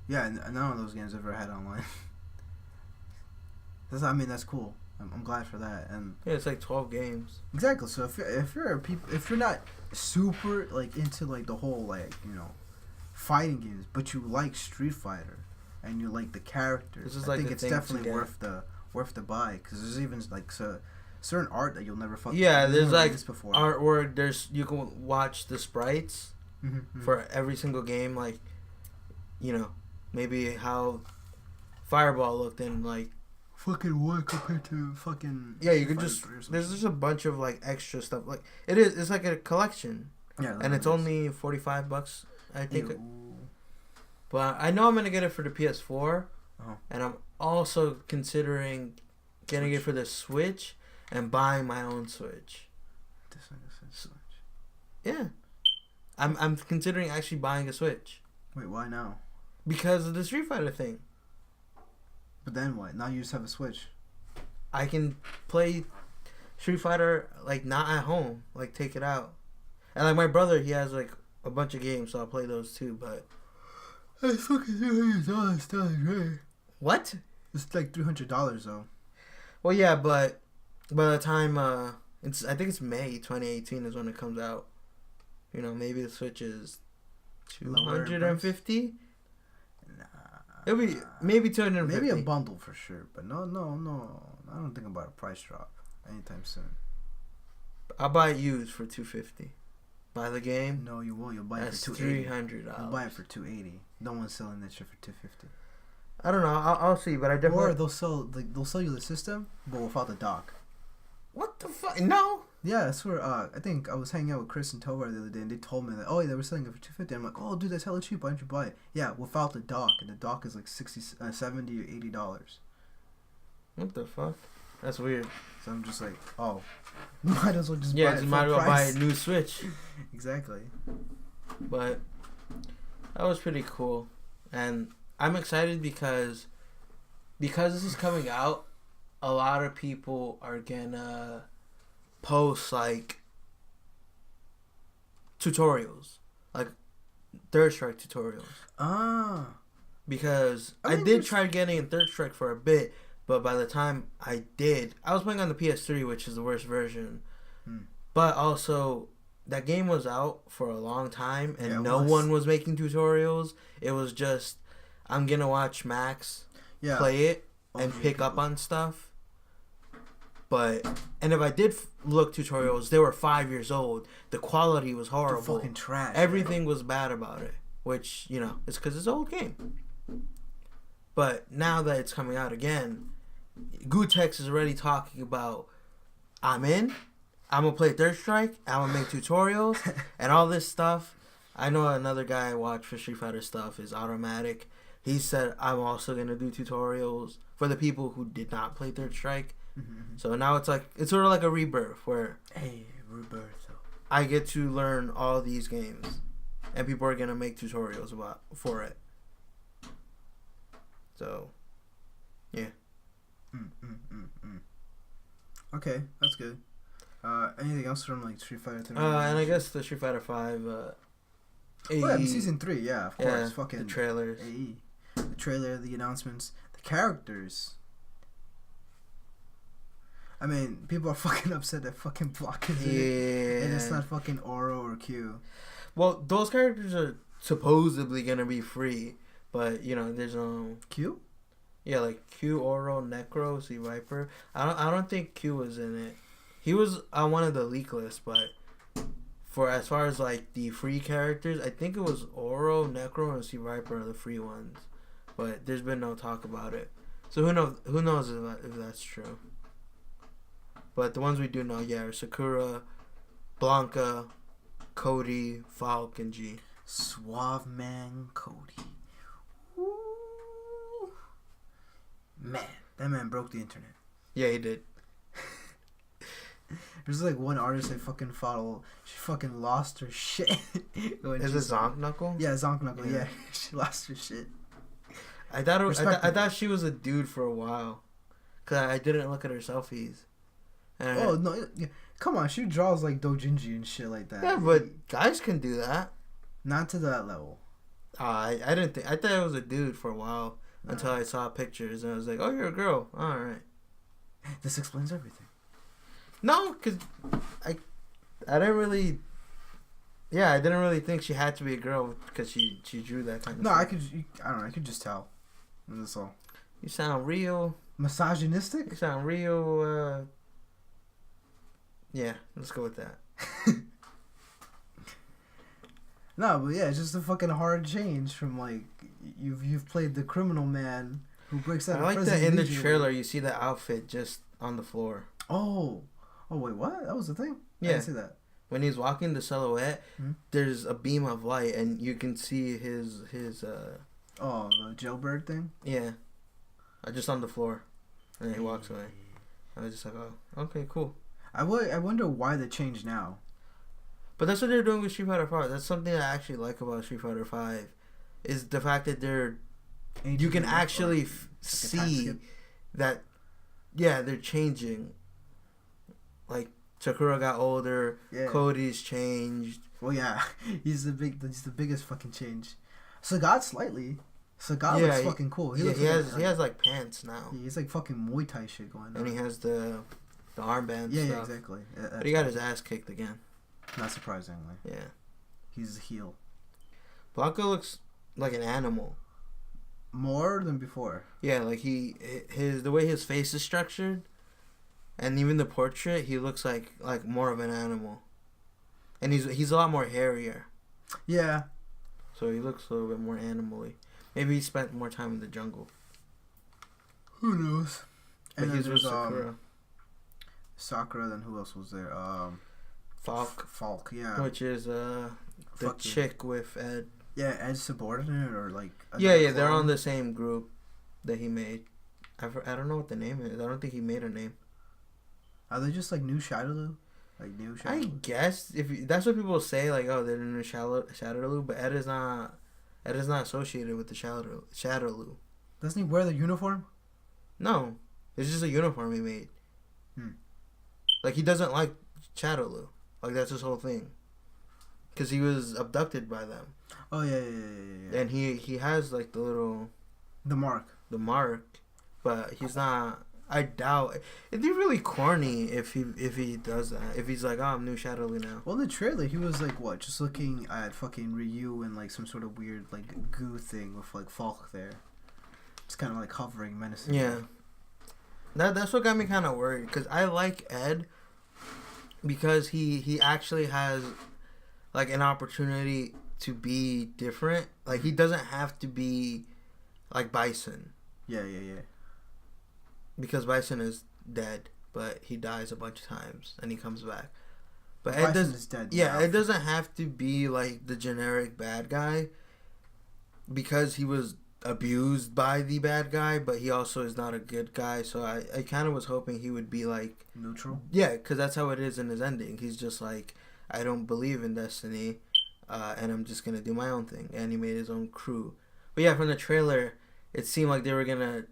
B: Yeah, none of those games ever had online. That's cool. I'm glad for that. And
A: yeah, it's like 12 games.
B: Exactly. So if you're not super like into like the whole like fighting games, but you like Street Fighter and you like the characters, I think it's definitely worth the buy because there's even like certain art that you'll never fucking
A: there's like
B: before.
A: artwork. You can watch the sprites for every single game, like maybe how Fireball looked in like
B: fucking what compared to fucking
A: you can just there's just a bunch of like extra stuff like it's like a collection and it's only $45 I think. But I know I'm gonna get it for the PS4 and I'm also considering getting it for the Switch and buying my own Switch. Yeah, I'm considering actually buying a Switch.
B: Wait, why now?
A: Because of the Street Fighter thing.
B: But then what? Now you just have a Switch.
A: I can play Street Fighter like not at home, like take it out. And like my brother, he has like a bunch of games, so I'll play those too. But
B: it's fucking $300, right?
A: What?
B: It's like $300 though.
A: Well, yeah, but by the time I think it's May 2018 is when it comes out. Maybe the Switch is $250. It'll be maybe $250.
B: Maybe a bundle for sure, but no. I don't think about a price drop anytime soon.
A: I'll buy it used for $250. Buy the game.
B: No, you won't. You'll buy it for
A: $300.
B: You'll buy it for $280. No one's selling that shit for $250.
A: I don't know. I'll see, but I definitely.
B: Or they'll sell you the system, but without the dock.
A: What the fuck? No.
B: Yeah, that's where I think I was hanging out with Chris and Tovar the other day, and they told me that they were selling it for $250. I'm like, oh dude, that's hella cheap. Why don't you buy it? Yeah, without the dock, and the dock is like $70 or $80.
A: What the fuck? That's weird.
B: So I'm just like, might as well just buy it.
A: Yeah, just might as well buy a new Switch.
B: Exactly.
A: But that was pretty cool, and I'm excited because this is coming out. A lot of people are gonna post like tutorials, like Third Strike tutorials. Because I did try getting in Third Strike for a bit, but by the time I did, I was playing on the PS3, which is the worst version. But also, that game was out for a long time, and no one was making tutorials. It was just, I'm gonna watch Max play it and pick up on stuff. And if I did look tutorials, they were 5 years old. The quality was horrible.
B: They're fucking trash.
A: Everything was bad about it, which, it's because it's an old game. But now that it's coming out again, Gutex is already talking about, I'm in, I'm gonna play Third Strike. I'm gonna make tutorials and all this stuff. I know another guy I watch for Street Fighter stuff is Automatic. He said I'm also gonna do tutorials for the people who did not play Third Strike.
B: Mm-hmm.
A: So now it's sort of like a rebirth where
B: Roberto.
A: I get to learn all these games, and people are gonna make tutorials for it. So, yeah.
B: Okay, that's good. Anything else from like Street Fighter 3?
A: And I guess the Street Fighter 5
B: AE. Season 3, yeah, of course.
A: Yeah,
B: fucking
A: the trailers.
B: AE. The trailer, the announcements, the characters. I mean, people are fucking upset that fucking Block is in it. And it's not fucking Oro or Q.
A: Well, those characters are supposedly gonna be free, but you know, there's no
B: Q?
A: Yeah, like Q, Oro, Necro, C Viper. I don't think Q was in it. He was on one of the leak lists, but for as far as like the free characters, I think it was Oro, Necro, and C Viper are the free ones. But there's been no talk about it, so who knows if that's true. But the ones we do know, yeah, are Sakura, Blanca, Cody, Falk, and G.
B: Suave Man Cody. Ooh. Man, that man broke the internet.
A: Yeah, he did.
B: There's like one artist I fucking follow. She fucking lost her shit.
A: Is it Zonk Knuckle?
B: Yeah, Zonk Knuckle. Yeah, she lost her shit.
A: I thought she was a dude for a while, cause I didn't look at her selfies.
B: Oh no! Yeah. Come on, she draws like Dojinji and shit like that.
A: Yeah, but guys can do that.
B: Not to that level.
A: I didn't think. I thought it was a dude for a while until I saw pictures and I was like, "Oh, you're a girl. All right."
B: This explains everything.
A: No, cause I didn't really. Yeah, I didn't really think she had to be a girl because she drew that kind of.
B: No,
A: stuff.
B: I don't know. I could just tell. That's all.
A: You sound real
B: misogynistic.
A: You sound real. Yeah, let's go with that.
B: No, but yeah, it's just a fucking hard change from like you've played the criminal man who breaks out.
A: I like that in the trailer you see the outfit just on the floor.
B: Oh wait, what? That was the thing?
A: Yeah.
B: I didn't see that.
A: When he's walking the silhouette, there's a beam of light and you can see his
B: Oh, the jailbird thing?
A: Yeah. Just on the floor. And he walks away. I was just like, oh, okay, cool.
B: I wonder why they changed now.
A: But that's what they're doing with Street Fighter 5. That's something I actually like about Street Fighter 5 is the fact that you can actually see that, yeah, they're changing. Like, Sakura got older, Cody's changed.
B: Well, yeah, he's the biggest fucking change. Sagat slightly. Sagat looks fucking cool.
A: He has like pants now.
B: Yeah, he's like fucking Muay Thai shit going on.
A: And he has the armband stuff.
B: Yeah, exactly.
A: But he got his ass kicked again.
B: Not surprisingly.
A: Yeah.
B: He's a heel.
A: Blanca looks like an animal.
B: More than before.
A: Yeah, like the way his face is structured, and even the portrait, he looks like more of an animal. And he's a lot more hairier.
B: Yeah.
A: So he looks a little bit more animal-y. Maybe he spent more time in the jungle.
B: Who knows?
A: But
B: and
A: he's with Sakura.
B: Sakura, then who else was there? Falk, yeah.
A: Which is the chick with Ed.
B: Yeah, Ed's subordinate or like...
A: Yeah, they're on the same group that he made. I don't know what the name is. I don't think he made a name.
B: Are they just like new Shadowloo? Like new Shadowloo?
A: I guess that's what people say. Like, oh, they're the new Shadowloo, but Ed is not associated with the Shadowloo.
B: Doesn't he wear the uniform?
A: No, it's just a uniform he made. Like he doesn't like Shadowloo. Like that's his whole thing. Because he was abducted by them.
B: Oh yeah.
A: And he has like
B: the
A: mark, but he's not. I doubt it'd be really corny if he does that. If he's like, oh, I'm new Shadowloo now.
B: Well, in the trailer, he was like, what? Just looking at fucking Ryu and like some sort of weird like goo thing with like Falk there. It's kind of like hovering menacingly.
A: Yeah. That's what got me kind of worried because I like Ed because he actually has like an opportunity to be different. Like he doesn't have to be like Bison.
B: Yeah.
A: Because Bison is dead. but he dies a bunch of times and he comes back. But
B: Bison is dead.
A: Yeah, it doesn't have to be like the generic bad guy because he was abused by the bad guy, but he also is not a good guy. So I kind of was hoping he would be like
B: neutral.
A: Yeah, because that's how it is in his ending. He's just like, I don't believe in destiny, and I'm just gonna do my own thing. And he made his own crew. But yeah, from the trailer, it seemed like they were gonna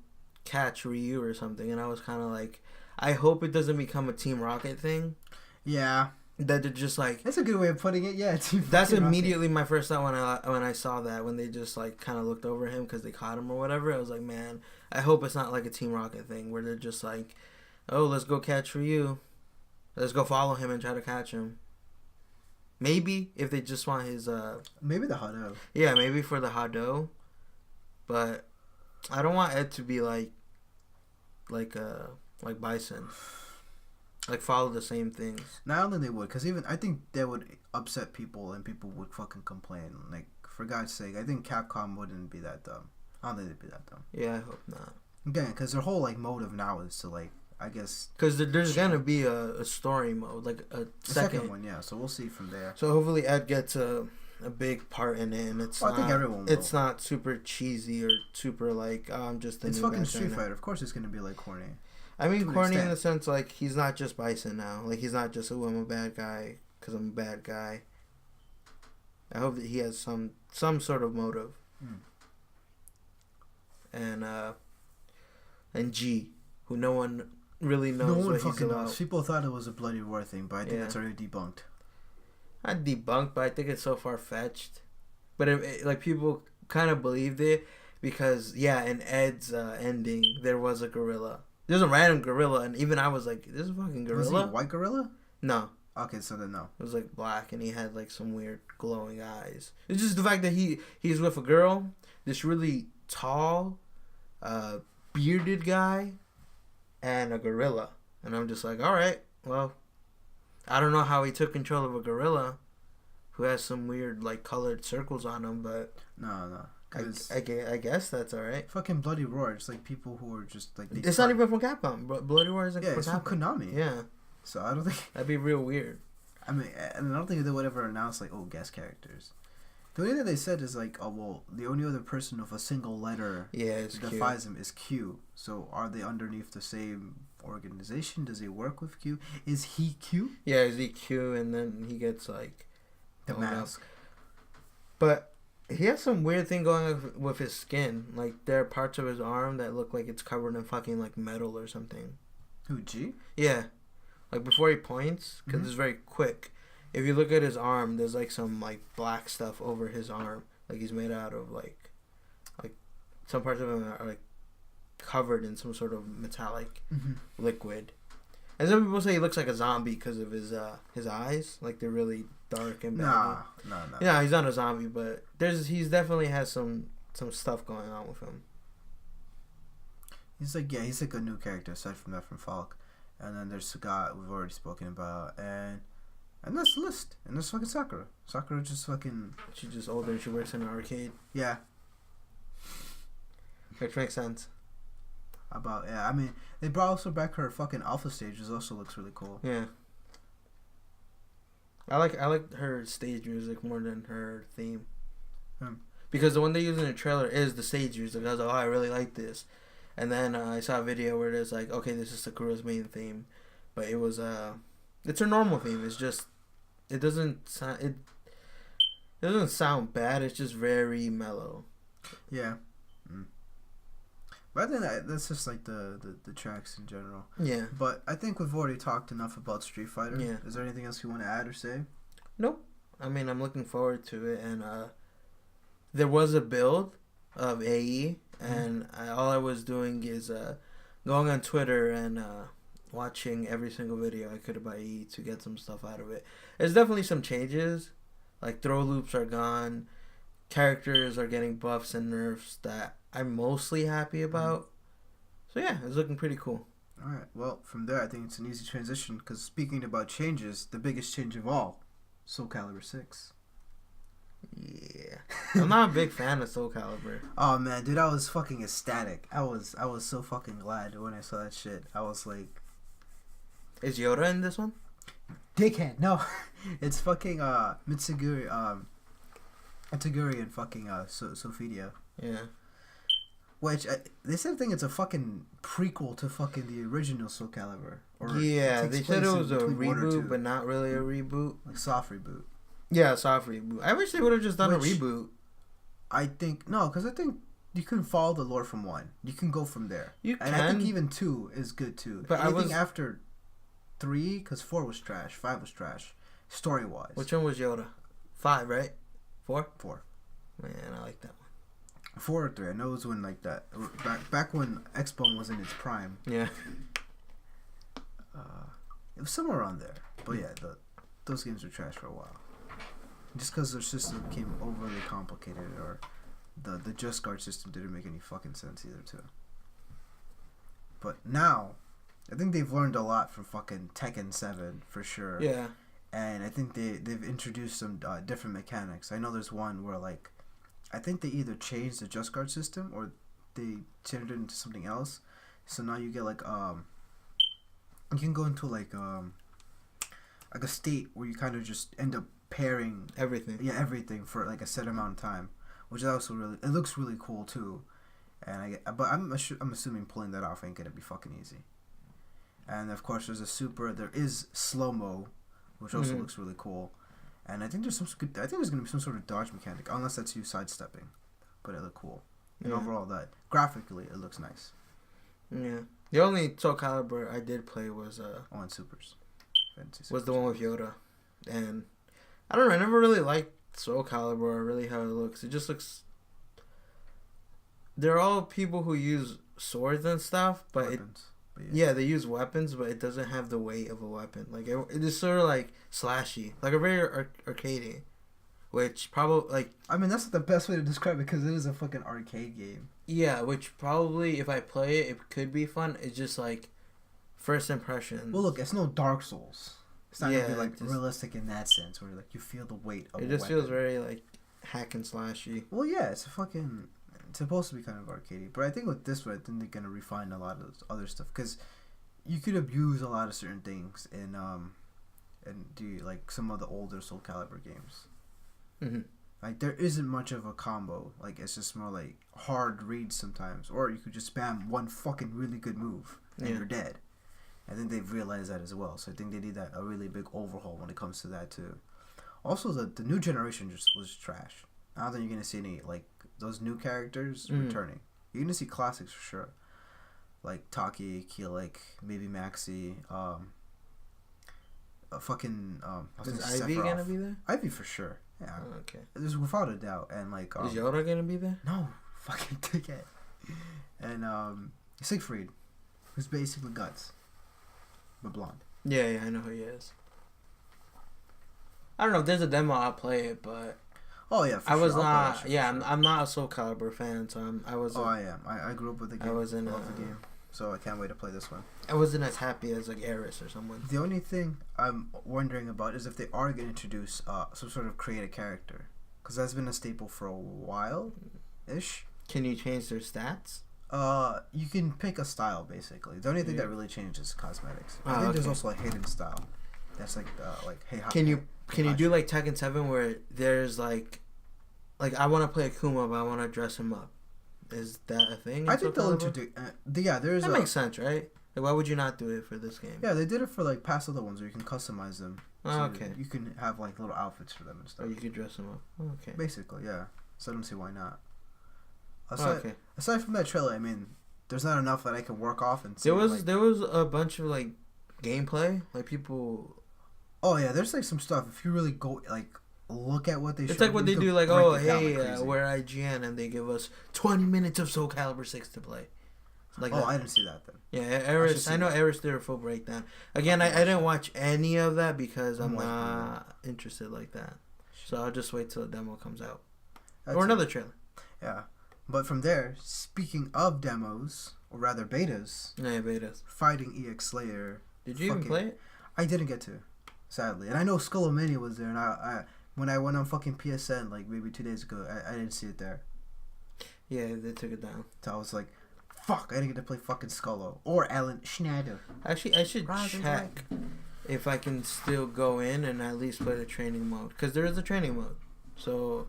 A: catch Ryu or something, and I was kind of like, I hope it doesn't become a Team Rocket thing.
B: Yeah.
A: That they're just like,
B: that's a good way of putting it. Yeah,
A: that's immediately my first thought when I saw that, when they just like kind of looked over him because they caught him or whatever. I was like, man, I hope it's not like a Team Rocket thing where they're just like, oh, let's go catch Ryu, let's go follow him and try to catch him. Maybe if they just want his
B: maybe the Hado.
A: Yeah, maybe for the Hado, but I don't want Ed to be like Bison. Like, follow the same things.
B: No, I don't think they would, because even I think that would upset people and people would fucking complain. Like, for God's sake, I think Capcom wouldn't be that dumb. I don't think they'd be that dumb.
A: Yeah, I hope not.
B: Again, because their whole, like, motive now is to, like, I guess...
A: Because there's going to be a story mode, like a second
B: one, yeah, so we'll see from there.
A: So hopefully Ed gets a big part in it, and it's
B: I think everyone will.
A: It's not super cheesy or super, like, oh, I'm just a
B: It's
A: new
B: fucking
A: guy
B: Street Fighter. Of course it's going to be, like, corny.
A: I mean, corny in the sense, like, he's not just Bison now. Like, he's not just, oh, I'm a bad guy because I'm a bad guy. I hope that he has some sort of motive. And G, who no one really knows what he's about.
B: People thought it was a Bloody Roar thing, but I think it's already debunked.
A: Not debunked, but I think it's so far-fetched. But, like, people kind of believed it because, yeah, in Ed's ending, there was a gorilla. There's a random gorilla, and even I was like, "This is a fucking gorilla."
B: Was he a white gorilla?
A: No.
B: Okay, so then no.
A: It was like black, and he had like some weird glowing eyes. It's just the fact that he's with a girl, this really tall, bearded guy, and a gorilla, and I'm just like, all right, well, I don't know how he took control of a gorilla, who has some weird like colored circles on him, but
B: no.
A: I guess that's alright.
B: Fucking Bloody Roar. It's like people who are just like...
A: It's not even from Capcom. Bloody Roar isn't
B: from Capcom. It's from Konami.
A: Yeah.
B: So I don't think...
A: That'd be real weird.
B: I mean, and I don't think they would ever announce like, oh, guest characters. The only thing they said is like, oh, well, the only other person with a single letter that defies him is Q. So are they underneath the same organization? Does he work with Q? Is he Q?
A: Yeah, is he Q? And then he gets like...
B: the mask.
A: But... he has some weird thing going on with his skin. Like, there are parts of his arm that look like it's covered in fucking, like, metal or something.
B: Who, G?
A: Yeah. Like, before he points, because it's very quick. If you look at his arm, there's, like, some, like, black stuff over his arm. Like, he's made out of, like, some parts of him are, like, covered in some sort of metallic liquid. And some people say he looks like a zombie because of his eyes. Like, they're really dark and baggy.
B: No.
A: Yeah, he's not a zombie, but he's definitely has some stuff going on with him.
B: He's like a new character aside from that from Falk. And then there's Sagat we've already spoken about, and that's the list. And there's fucking Sakura. Sakura just fucking...
A: she's just older and she works in an arcade.
B: Yeah.
A: Which makes sense.
B: I mean, they brought also back her fucking alpha stage, which also looks really cool.
A: Yeah. I like her stage music more than her theme. Because the one they use in the trailer is the stage music. I was like, oh, I really like this. And then I saw a video where there's like, okay, this is Sakura's main theme. But it was, it's her normal theme. It's just, it doesn't sound bad. It's just very mellow.
B: Yeah. But I think that's just like the tracks in general.
A: Yeah.
B: But I think we've already talked enough about Street Fighter.
A: Yeah.
B: Is there anything else you want to add or say?
A: Nope. I mean, I'm looking forward to it. And there was a build of Ae. And all I was doing is going on Twitter and watching every single video I could about Ae to get some stuff out of it. There's definitely some changes. Like, throw loops are gone. Characters are getting buffs and nerfs that I'm mostly happy about. So yeah, it's looking pretty cool.
B: Alright, well, from there I think it's an easy transition, because speaking about changes, the biggest change of all, Soul Calibur 6.
A: Yeah. I'm not a big fan of Soul Calibur.
B: Oh man, dude, I was fucking ecstatic. I was so fucking glad when I saw that shit. I was like,
A: Is Yoda in this one?
B: Dickhead, no. It's fucking Mitsuguri, Itaguri and fucking Sophidia.
A: Yeah.
B: Which they said think it's a fucking prequel to fucking the original Soul Calibur.
A: Yeah, they said it was a reboot, but not really a reboot.
B: Like soft reboot.
A: Yeah, soft reboot. I wish they would have just done a reboot.
B: I think no, because I think you can follow the lore from 1. You can go from there.
A: You can.
B: And I think even 2 is good too. But anything after 3, because 4 was trash, 5 was trash, story wise.
A: Which one was Yoda? 5, right? 4?
B: 4.
A: Man, I like that one.
B: 4 or 3. I know it was when like that back when X-Bone was in its prime.
A: Yeah.
B: It was somewhere around there. But yeah, those games were trash for a while. Just because their system became overly complicated, or the Just Guard system didn't make any fucking sense either too. But now, I think they've learned a lot from fucking Tekken 7 for sure.
A: Yeah.
B: And I think they've introduced some different mechanics. I know there's one where like, I think they either changed the Just Guard system or they turned it into something else. So now you get like you can go into like a state where you kind of just end up pairing
A: everything.
B: Yeah, everything for like a set amount of time, which is also it looks really cool too. And but I'm assuming pulling that off ain't gonna be fucking easy. And of course, there is slow mo, which also looks really cool. And I think there's gonna be some sort of dodge mechanic, unless that's you sidestepping, but it looked cool. And overall, that graphically it looks nice.
A: Yeah. The only Soul Calibur I did play was
B: on Supers.
A: Was the one with Yoda, and I don't know. I never really liked Soul Calibur or really how it looks. It just looks. They're all people who use swords and stuff, but they use weapons, but it doesn't have the weight of a weapon. Like it is sort of like slashy, like a very arcadey, which probably like.
B: I mean, that's not the best way to describe it because it is a fucking arcade game.
A: Yeah, which probably if I play it, it could be fun. It's just like first impressions.
B: Well, look, it's no Dark Souls. It's not gonna be like realistic in that sense, where like you feel the weight of. It just feels
A: very like hack and slashy.
B: Well, yeah, it's supposed to be kind of arcadey, but I think with this one, I think they're gonna refine a lot of other stuff because you could abuse a lot of certain things in do like some of the older Soul Calibur games. Mm-hmm. Like there isn't much of a combo. Like it's just more like hard reads sometimes, or you could just spam one fucking really good move and you're dead. I think they've realized that as well. So I think they need a really big overhaul when it comes to that too. Also, the new generation just was trash. I don't think you're gonna see any like those new characters returning. You're gonna see classics for sure, like Taki, Keelik, maybe Maxi.
A: Is Ivy gonna be there?
B: Ivy for sure. Yeah.
A: Oh, okay.
B: There's without a doubt, and like.
A: Is Yoda gonna be there?
B: No, fucking ticket. And Siegfried, who's basically Guts, but blonde.
A: Yeah, I know who he is. I don't know if there's a demo, I'll play it, but.
B: Oh yeah,
A: I was not. Yeah, I'm not a Soul Calibur fan, so I was.
B: Oh, I am. I grew up with the game. I love the game, so I can't wait to play this one.
A: I wasn't as happy as like Eris or someone.
B: The only thing I'm wondering about is if they are going to introduce some sort of create a character, because that's been a staple for a while, ish.
A: Can you change their stats?
B: You can pick a style basically. The only thing that really changes is cosmetics. I think there's also a hidden style. That's like hey.
A: Can you do like Tekken 7 where there's like I want to play Akuma but I want to dress him up? Is that a thing?
B: I think they'll introduce. There's
A: that makes sense, right? Like, why would you not do it for this game?
B: Yeah, they did it for like past other ones where you can customize them.
A: So okay.
B: You can have like little outfits for them and stuff.
A: Or you could dress them up. Okay.
B: Basically, yeah. So I don't see why not. Aside from that trailer, I mean, there's not enough that I can work off and see.
A: There was a bunch of like gameplay, like people.
B: Oh yeah, there's like some stuff. If you really go like look at what they.
A: It's like what they do. Like, oh hey, we're IGN and they give us 20 minutes of Soul Calibur 6 to play. Like
B: I didn't see that then.
A: Yeah, Eris. I know Eris did a full breakdown. Again, I didn't watch any of that because I'm not interested like that. So I'll just wait till the demo comes out or another trailer.
B: Yeah, but from there, speaking of demos or rather betas.
A: Yeah, betas.
B: Fighting EX Slayer.
A: Did you even play it?
B: I didn't get to. Sadly, and I know Skullomania was there, and I when I went on fucking PSN like maybe 2 days ago, I didn't see it there.
A: Yeah, they took it down.
B: So I was like, Fuck, I didn't get to play fucking Scullo or Alan Schneider.
A: Actually, I should check if I can still go in and at least play the training mode, because there is a training mode. So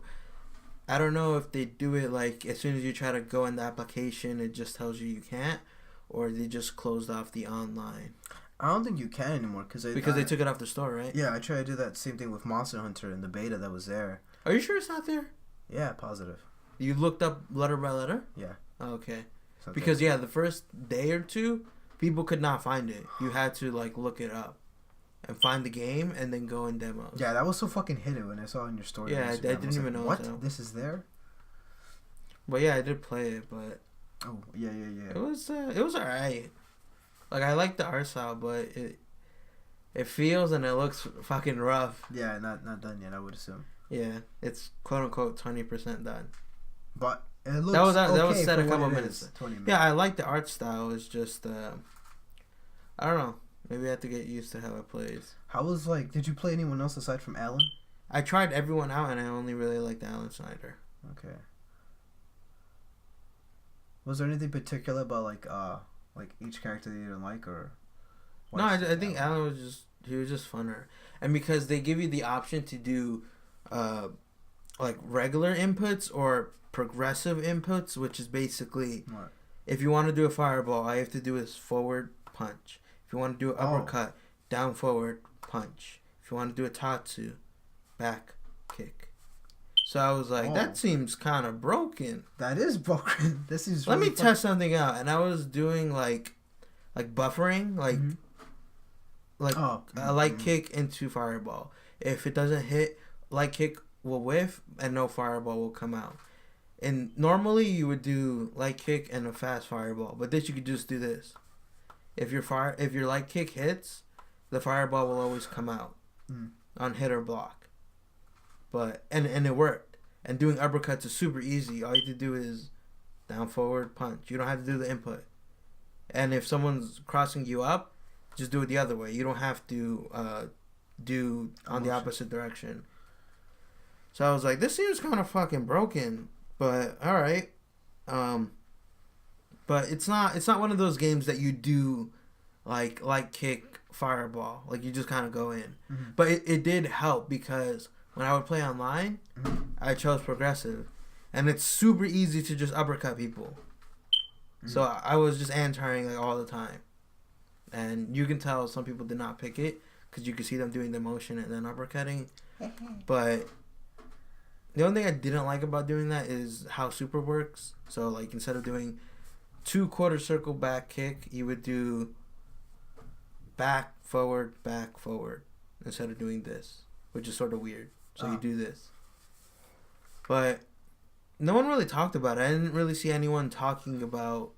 A: I don't know if they do it like as soon as you try to go in the application, it just tells you can't, or they just closed off the online.
B: I don't think you can anymore because
A: they took it off the store, right?
B: Yeah, I tried to do that same thing with Monster Hunter in the beta that was there.
A: Are you sure it's not there?
B: Yeah, positive.
A: You looked up letter by letter?
B: Yeah.
A: Oh, okay. Because the first day or two, people could not find it. You had to like look it up and find the game and then go in demos.
B: Yeah, that was so fucking hidden when I saw it in your story.
A: Yeah, I didn't even know.
B: What? This is there?
A: But yeah, I did play it, but
B: oh yeah.
A: It was alright. Like I like the art style, but it feels and it looks fucking rough.
B: Yeah, not done yet. I would assume.
A: Yeah, it's quote unquote 20% done.
B: But it looks
A: that
B: okay
A: was said a couple
B: minutes.
A: 20 minutes. Yeah, I like the art style. It's just I don't know. Maybe I have to get used to how it plays.
B: How was did you play anyone else aside from Alan?
A: I tried everyone out and I only really liked Alan Snyder.
B: Okay. Was there anything particular about like each character that you didn't like, or?
A: No, I think Alan was just funner, and because they give you the option to do, like regular inputs or progressive inputs, which is basically,
B: what?
A: If you want to do a fireball, all you have to do is forward punch. If you want to do an uppercut, down forward punch. If you want to do a tatsu, back kick. So I was like, that seems kind of broken.
B: That is broken. This is.
A: Let me test something out, and I was doing like buffering, a light kick into fireball. If it doesn't hit, light kick will whiff, and no fireball will come out. And normally you would do light kick and a fast fireball, but this you could just do this. If your light kick hits, the fireball will always come out on hit or block. But and it worked. And doing uppercuts is super easy. All you have to do is down forward punch. You don't have to do the input. And if someone's crossing you up, just do it the other way. You don't have to do on the opposite direction. So I was like, this seems kind of fucking broken. But all right. But it's not one of those games that you do like kick fireball. Like you just kind of go in. Mm-hmm. But it did help because when I would play online, I chose progressive. And it's super easy to just uppercut people. So I was just anti-ing like all the time. And you can tell some people did not pick it because you could see them doing the motion and then uppercutting. But the only thing I didn't like about doing that is how super works. So like instead of doing 2 quarter circle back kick, you would do back forward instead of doing this, which is sort of weird. So you do this. But no one really talked about it. I didn't really see anyone talking about...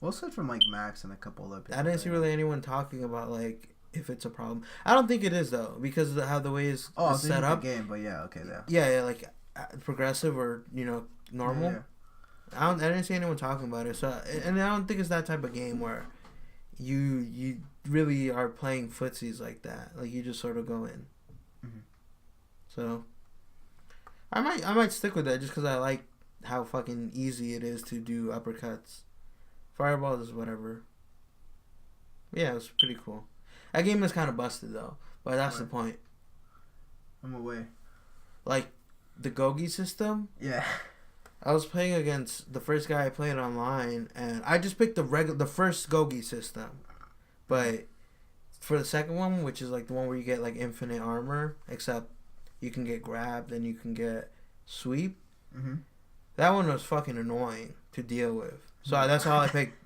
B: Well, aside from like Max and a couple other people.
A: I didn't see really anyone talking about like if it's a problem. I don't think it is though, because of how the way it's set up.
B: The game, but yeah, okay, yeah.
A: Yeah, like progressive or normal. Yeah. I didn't see anyone talking about it. So, and I don't think it's that type of game where you really are playing footsies like that. Like you just sort of go in. Mm-hmm. So I might stick with that just because I like how fucking easy it is to do uppercuts. Fireballs is whatever. Yeah, it was pretty cool. That game is kind of busted though, but that's the point.
B: I'm away.
A: Like the Gogi system.
B: Yeah.
A: I was playing against the first guy I played online, and I just picked the first Gogi system, but for the second one, which is like the one where you get like infinite armor, except you can get grabbed and you can get sweep. Mm-hmm. That one was fucking annoying to deal with. So that's all I picked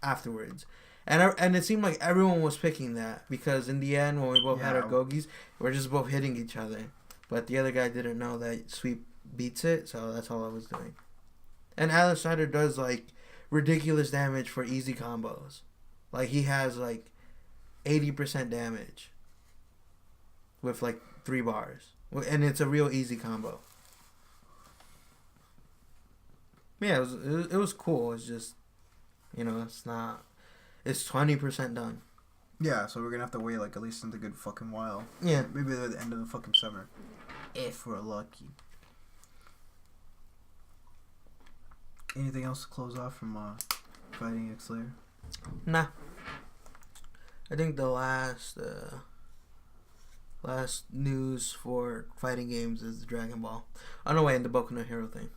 A: afterwards. And it seemed like everyone was picking that because in the end, when we both had our Gogis, we're just both hitting each other. But the other guy didn't know that sweep beats it, so that's all I was doing. And Alan Snyder does like ridiculous damage for easy combos. Like he has like 80% damage with like 3 bars. And it's a real easy combo. Yeah, it was cool. It's just, it's not... It's 20% done.
B: Yeah, so we're going to have to wait like at least a good fucking while.
A: Yeah.
B: Maybe at the end of the fucking summer. If we're lucky. Anything else to close off from Fighting X Slayer?
A: Nah. I think the last news for fighting games is the Dragon Ball. Oh no, wait, and the Boku no Hero thing.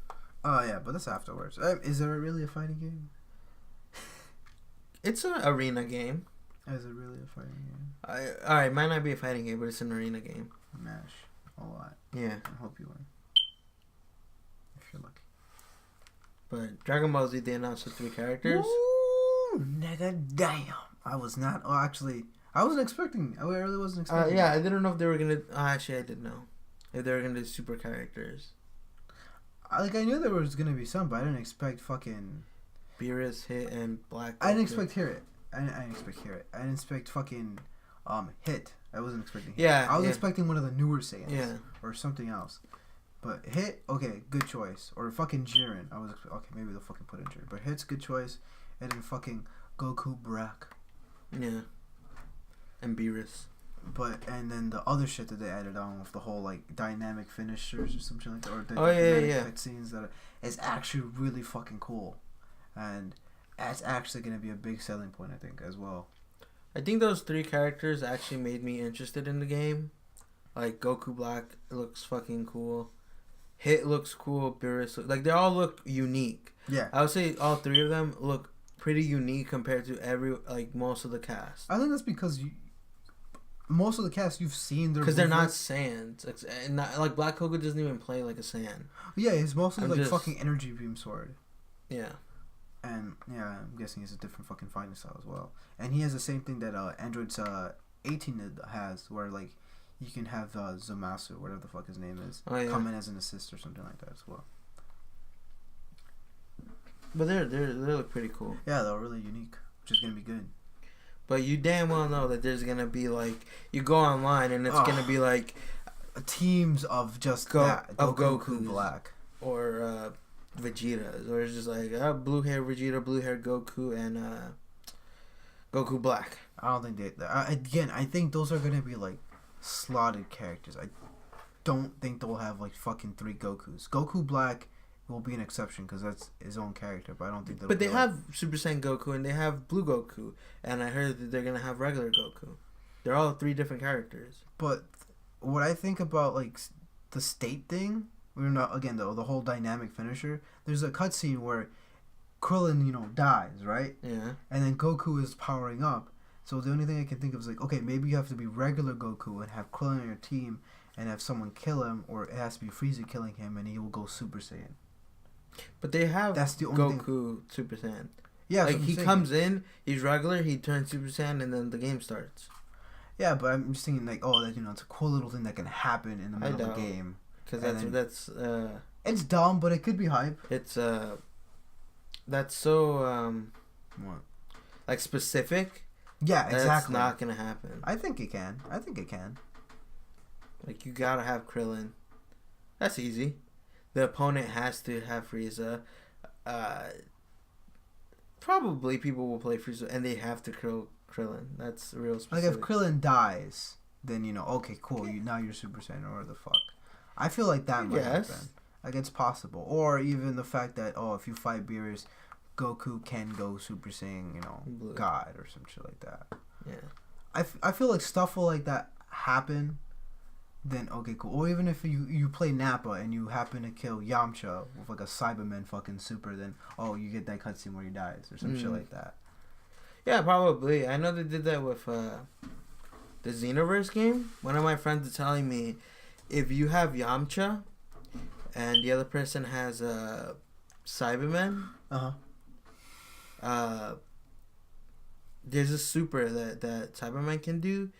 B: Oh yeah, but that's afterwards. Is there really a fighting game?
A: It's an arena game.
B: Is it really a fighting game?
A: Alright, might not be a fighting game, but it's an arena game.
B: Mash a lot.
A: Yeah.
B: I hope you win. If you're lucky.
A: But Dragon Ball Z, they announced the 3 characters.
B: Ooh, nigga, damn. I was not. Oh, actually, I wasn't expecting. I really wasn't expecting.
A: Yeah, I didn't know if they were gonna. Actually, I did know if they were gonna do super characters.
B: I knew there was gonna be some, but I didn't expect fucking
A: Beerus, Hit, and Black.
B: I didn't expect Hit. I didn't expect Hit. I didn't expect fucking Hit. I wasn't expecting Hit.
A: Yeah,
B: I was expecting one of the newer Saiyans.
A: Yeah.
B: Or something else. But Hit, okay, good choice. Or fucking Jiren. Okay, maybe they'll fucking put in Jiren. But Hit's good choice. And then fucking Goku Black.
A: Yeah. And Beerus.
B: And then the other shit that they added on with the whole like dynamic finishers or something like that, or the cutscenes that is actually really fucking cool, and that's actually gonna be a big selling point, I think, as well.
A: I think those 3 characters actually made me interested in the game. Like Goku Black looks fucking cool, Hit looks cool, Beerus like they all look unique.
B: Yeah,
A: I would say all 3 of them look pretty unique compared to most of the cast.
B: I think that's because most of the cast you've seen
A: because they're not Saiyans. Like Black Goku doesn't even play like a Saiyan.
B: Yeah, he's mostly fucking energy beam sword.
A: Yeah.
B: And yeah, I'm guessing he's a different fucking fighting style as well. And he has the same thing that Android's 18 has, where like you can have Zamasu, whatever the fuck his name is, come in as an assist or something like that as well.
A: But they look pretty cool.
B: Yeah, they're really unique, which is gonna be good.
A: But you damn well know that there's gonna be like you go online and it's gonna be like
B: teams of just Goku Black
A: or Vegeta's, or it's just like blue hair Vegeta, blue hair Goku, and Goku Black.
B: I don't think again. I think those are gonna be like slotted characters. I don't think they'll have like fucking 3 Gokus. Goku Black will be an exception because that's his own character, but I don't think.
A: But they have Super Saiyan Goku and they have Blue Goku, and I heard that they're gonna have regular Goku. They're all 3 different characters.
B: But what I think about like the state thing, we're not again the whole dynamic finisher. There's a cutscene where Krillin, dies, right?
A: Yeah.
B: And then Goku is powering up. So the only thing I can think of is like, okay, maybe you have to be regular Goku and have Krillin on your team and have someone kill him, or it has to be Frieza killing him and he will go Super Saiyan.
A: But they have
B: that's the only
A: Goku Super Saiyan.
B: Yeah,
A: like he comes in, he's regular, he turns Super Saiyan, and then the game starts.
B: Yeah, but I'm just thinking like, oh, that it's a cool little thing that can happen in the middle of the game.
A: Because that's
B: it's dumb, but it could be hype.
A: It's that's so
B: what?
A: Like specific.
B: Yeah, exactly.
A: That's not gonna happen.
B: I think it can.
A: Like you gotta have Krillin. That's easy. The opponent has to have Frieza. Probably people will play Frieza and they have to kill Krillin. That's real specific.
B: Like if Krillin dies, then okay, cool. Now you're Super Saiyan or the fuck. I feel like that might happen. Like it's possible, or even the fact that if you fight Beerus, Goku can go Super Saiyan,
A: Blue.
B: God or some shit like that.
A: Yeah.
B: I feel like stuff will like that happen. Then okay, cool. Or even if you play Nappa and you happen to kill Yamcha with like a Cyberman fucking super, then you get that cutscene where he dies or some shit like that.
A: Yeah, probably. I know they did that with the Xenoverse game. One of my friends is telling me if you have Yamcha and the other person has Cyberman, there's a super that Cyberman can do.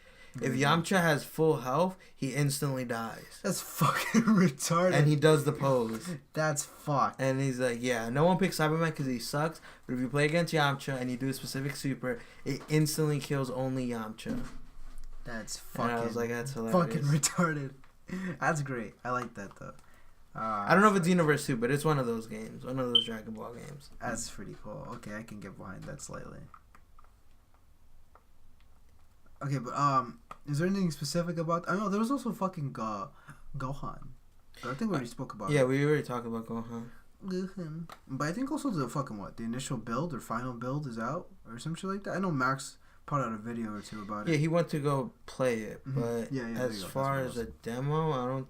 A: If Yamcha has full health, he instantly dies.
B: That's fucking retarded.
A: And he does the pose.
B: That's fucked.
A: And he's like, yeah, no one picks Cyberman because he sucks. But if you play against Yamcha and you do a specific super, it instantly kills only Yamcha.
B: That's fucking.
A: And I was like, that's hilarious.
B: Fucking retarded. That's great. I like that though.
A: I don't know if it's Xenoverse 2, but it's one of those games. One of those Dragon Ball games.
B: That's pretty cool. Okay, I can get behind that slightly. Okay, but is there anything specific about? I know there was also fucking Gohan. But I think we already spoke about.
A: Yeah, we already talked about Gohan.
B: But I think also the fucking the initial build or final build is out or some shit like that. I know Max put out a video or two about it.
A: Yeah, he went to go play it, but
B: yeah,
A: as far as a demo, I don't.
B: No.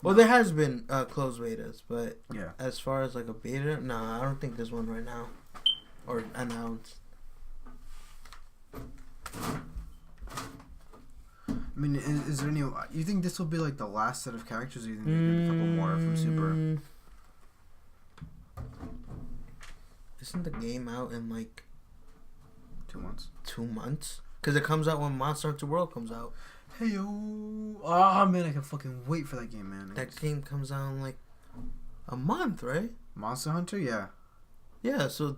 A: Well, there has been closed betas, but
B: yeah,
A: as far as like a beta, nah, I don't think there's one right now, or announced.
B: I mean, is there any? You think this will be like the last set of characters, or you think there's gonna be a couple more from Super?
A: Isn't the game out in like
B: 2 months?
A: 2 months? Because it comes out when Monster Hunter World comes out.
B: Hey yo! Oh man, I can fucking wait for that game, man.
A: That game comes out in like a month, right?
B: Monster Hunter, yeah.
A: Yeah, so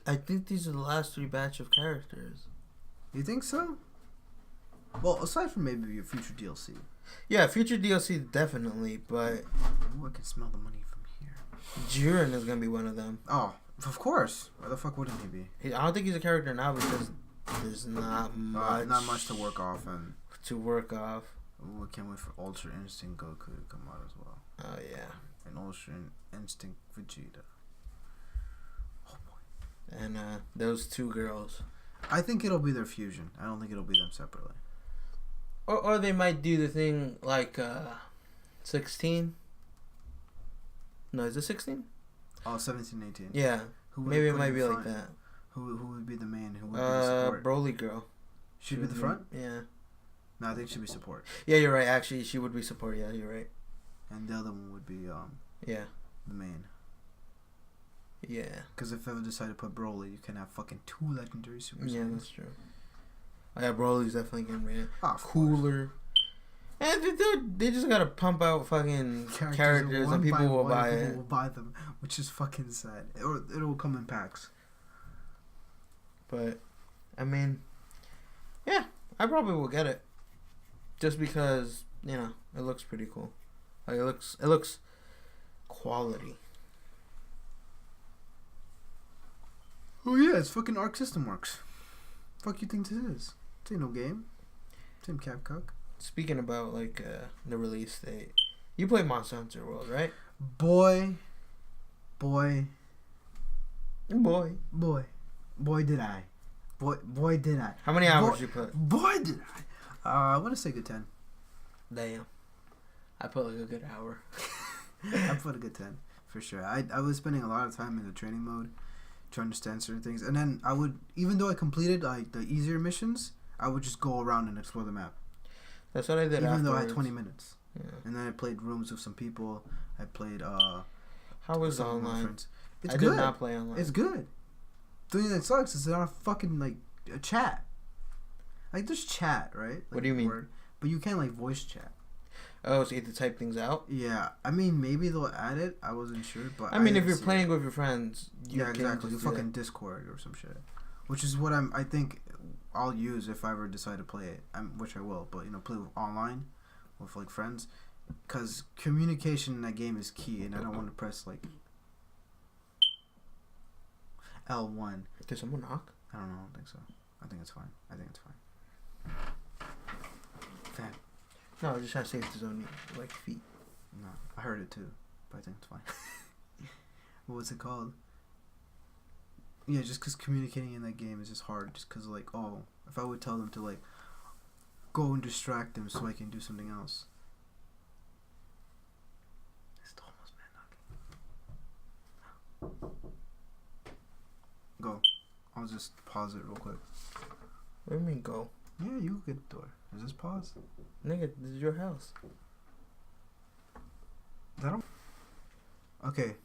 A: I think these are the last 3 batch of characters.
B: You think so? Well, aside from maybe your future DLC.
A: Yeah, future DLC definitely, but
B: Ooh, I can smell the money from here.
A: Jiren is gonna be one of them.
B: Oh, of course. Why the fuck wouldn't he be?
A: I don't think he's a character now because there's not much
B: to work off and.
A: Ooh,
B: I can't wait for Ultra Instinct Goku to come out as well.
A: Oh yeah.
B: And Ultra Instinct Vegeta. Oh boy.
A: And those 2 girls.
B: I think it'll be their fusion. I don't think it'll be them separately.
A: Or they might do the thing like 16. No, is it 16?
B: Oh, 17, 18.
A: Yeah. Maybe it might be like that.
B: Who would be the main? Who would be the support?
A: Broly girl.
B: She'd be the front?
A: Yeah.
B: No, I think she'd be support.
A: Yeah, you're right. Actually, she would be support. Yeah, you're right.
B: And the other one would be
A: yeah,
B: the main.
A: Yeah.
B: Because if ever decide to put Broly, you can have fucking 2 legendary Super Saiyans.
A: Yeah, that's true. Oh, yeah, Broly's definitely getting rid
B: of
A: cooler. And they just gotta pump out fucking characters and people will buy it.
B: People will buy them, which is fucking sad. Or it'll come in packs.
A: But, I mean, yeah, I probably will get it. Just because, you know, it looks pretty cool. Like, it looks quality.
B: Oh yeah, it's fucking Arc System Works. Fuck you think this is? This ain't no game. This ain't Capcom.
A: Speaking about, like, the release date. You play Monster Hunter World, right?
B: Boy did I. Boy did I.
A: How many hours you put?
B: Boy did I want to say good 10.
A: Damn. I put like a good hour.
B: I put a good 10 for sure. I was spending a lot of time in the training mode to understand certain things, and then I would, even though I completed like the easier missions, I would just go around and explore the map.
A: That's what I did.
B: Even though I had 20 minutes.
A: Yeah.
B: And then I played rooms with some people. I played
A: How was online?
B: It's
A: I
B: good.
A: did not play online.
B: It's good. The thing that sucks is they're not fucking like a chat. Like there's chat, right? Like,
A: what do you mean?
B: But you can't like voice chat.
A: Oh, so you have to type things out?
B: Yeah, I mean maybe they'll add it. I wasn't sure, but
A: I mean if you're playing with your friends,
B: yeah, exactly. You fucking Discord or some shit, which is what I think I'll use if I ever decide to play it. Which I will, but you know, play online with like friends, because communication in that game is key, and I don't want to press like L1.
A: Did someone knock?
B: I don't know. I don't think so. I think it's fine. Fam.
A: No, I was just trying to see if there's only like feet.
B: No, I heard it too, but I think it's fine. What's it called? Yeah, just because communicating in that game is just hard. Just because like, oh, if I would tell them to like go and distract them so I can do something else. It's almost man knocking. Go. I'll just pause it real quick.
A: What do you mean go?
B: Yeah, you get the door. Is this pause?
A: Nigga, this is your house.
B: Okay.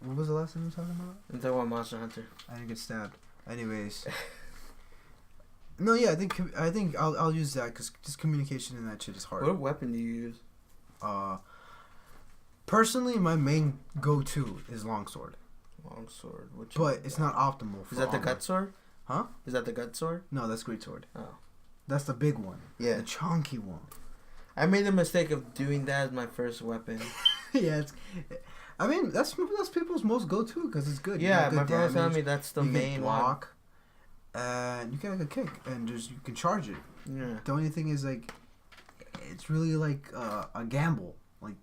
B: What was the last thing you were talking about?
A: I'm talking about Monster Hunter.
B: I didn't get stabbed. Anyways. No, yeah, I think I'll use that because just communication in that shit is hard.
A: What weapon do you use?
B: Personally, my main go-to is longsword.
A: Longsword.
B: But it's not optimal.
A: Is that the gut sword?
B: Huh?
A: Is that the gut sword?
B: No, that's great sword.
A: Oh.
B: That's the big one.
A: Yeah.
B: The chunky one.
A: I made the mistake of doing that as my first weapon.
B: Yeah, I mean, that's people's most go-to because it's good.
A: Yeah, my friend was telling me that's the main
B: block, and you get like a kick, and just you can charge it.
A: Yeah.
B: The only thing is like, it's really like a gamble. Like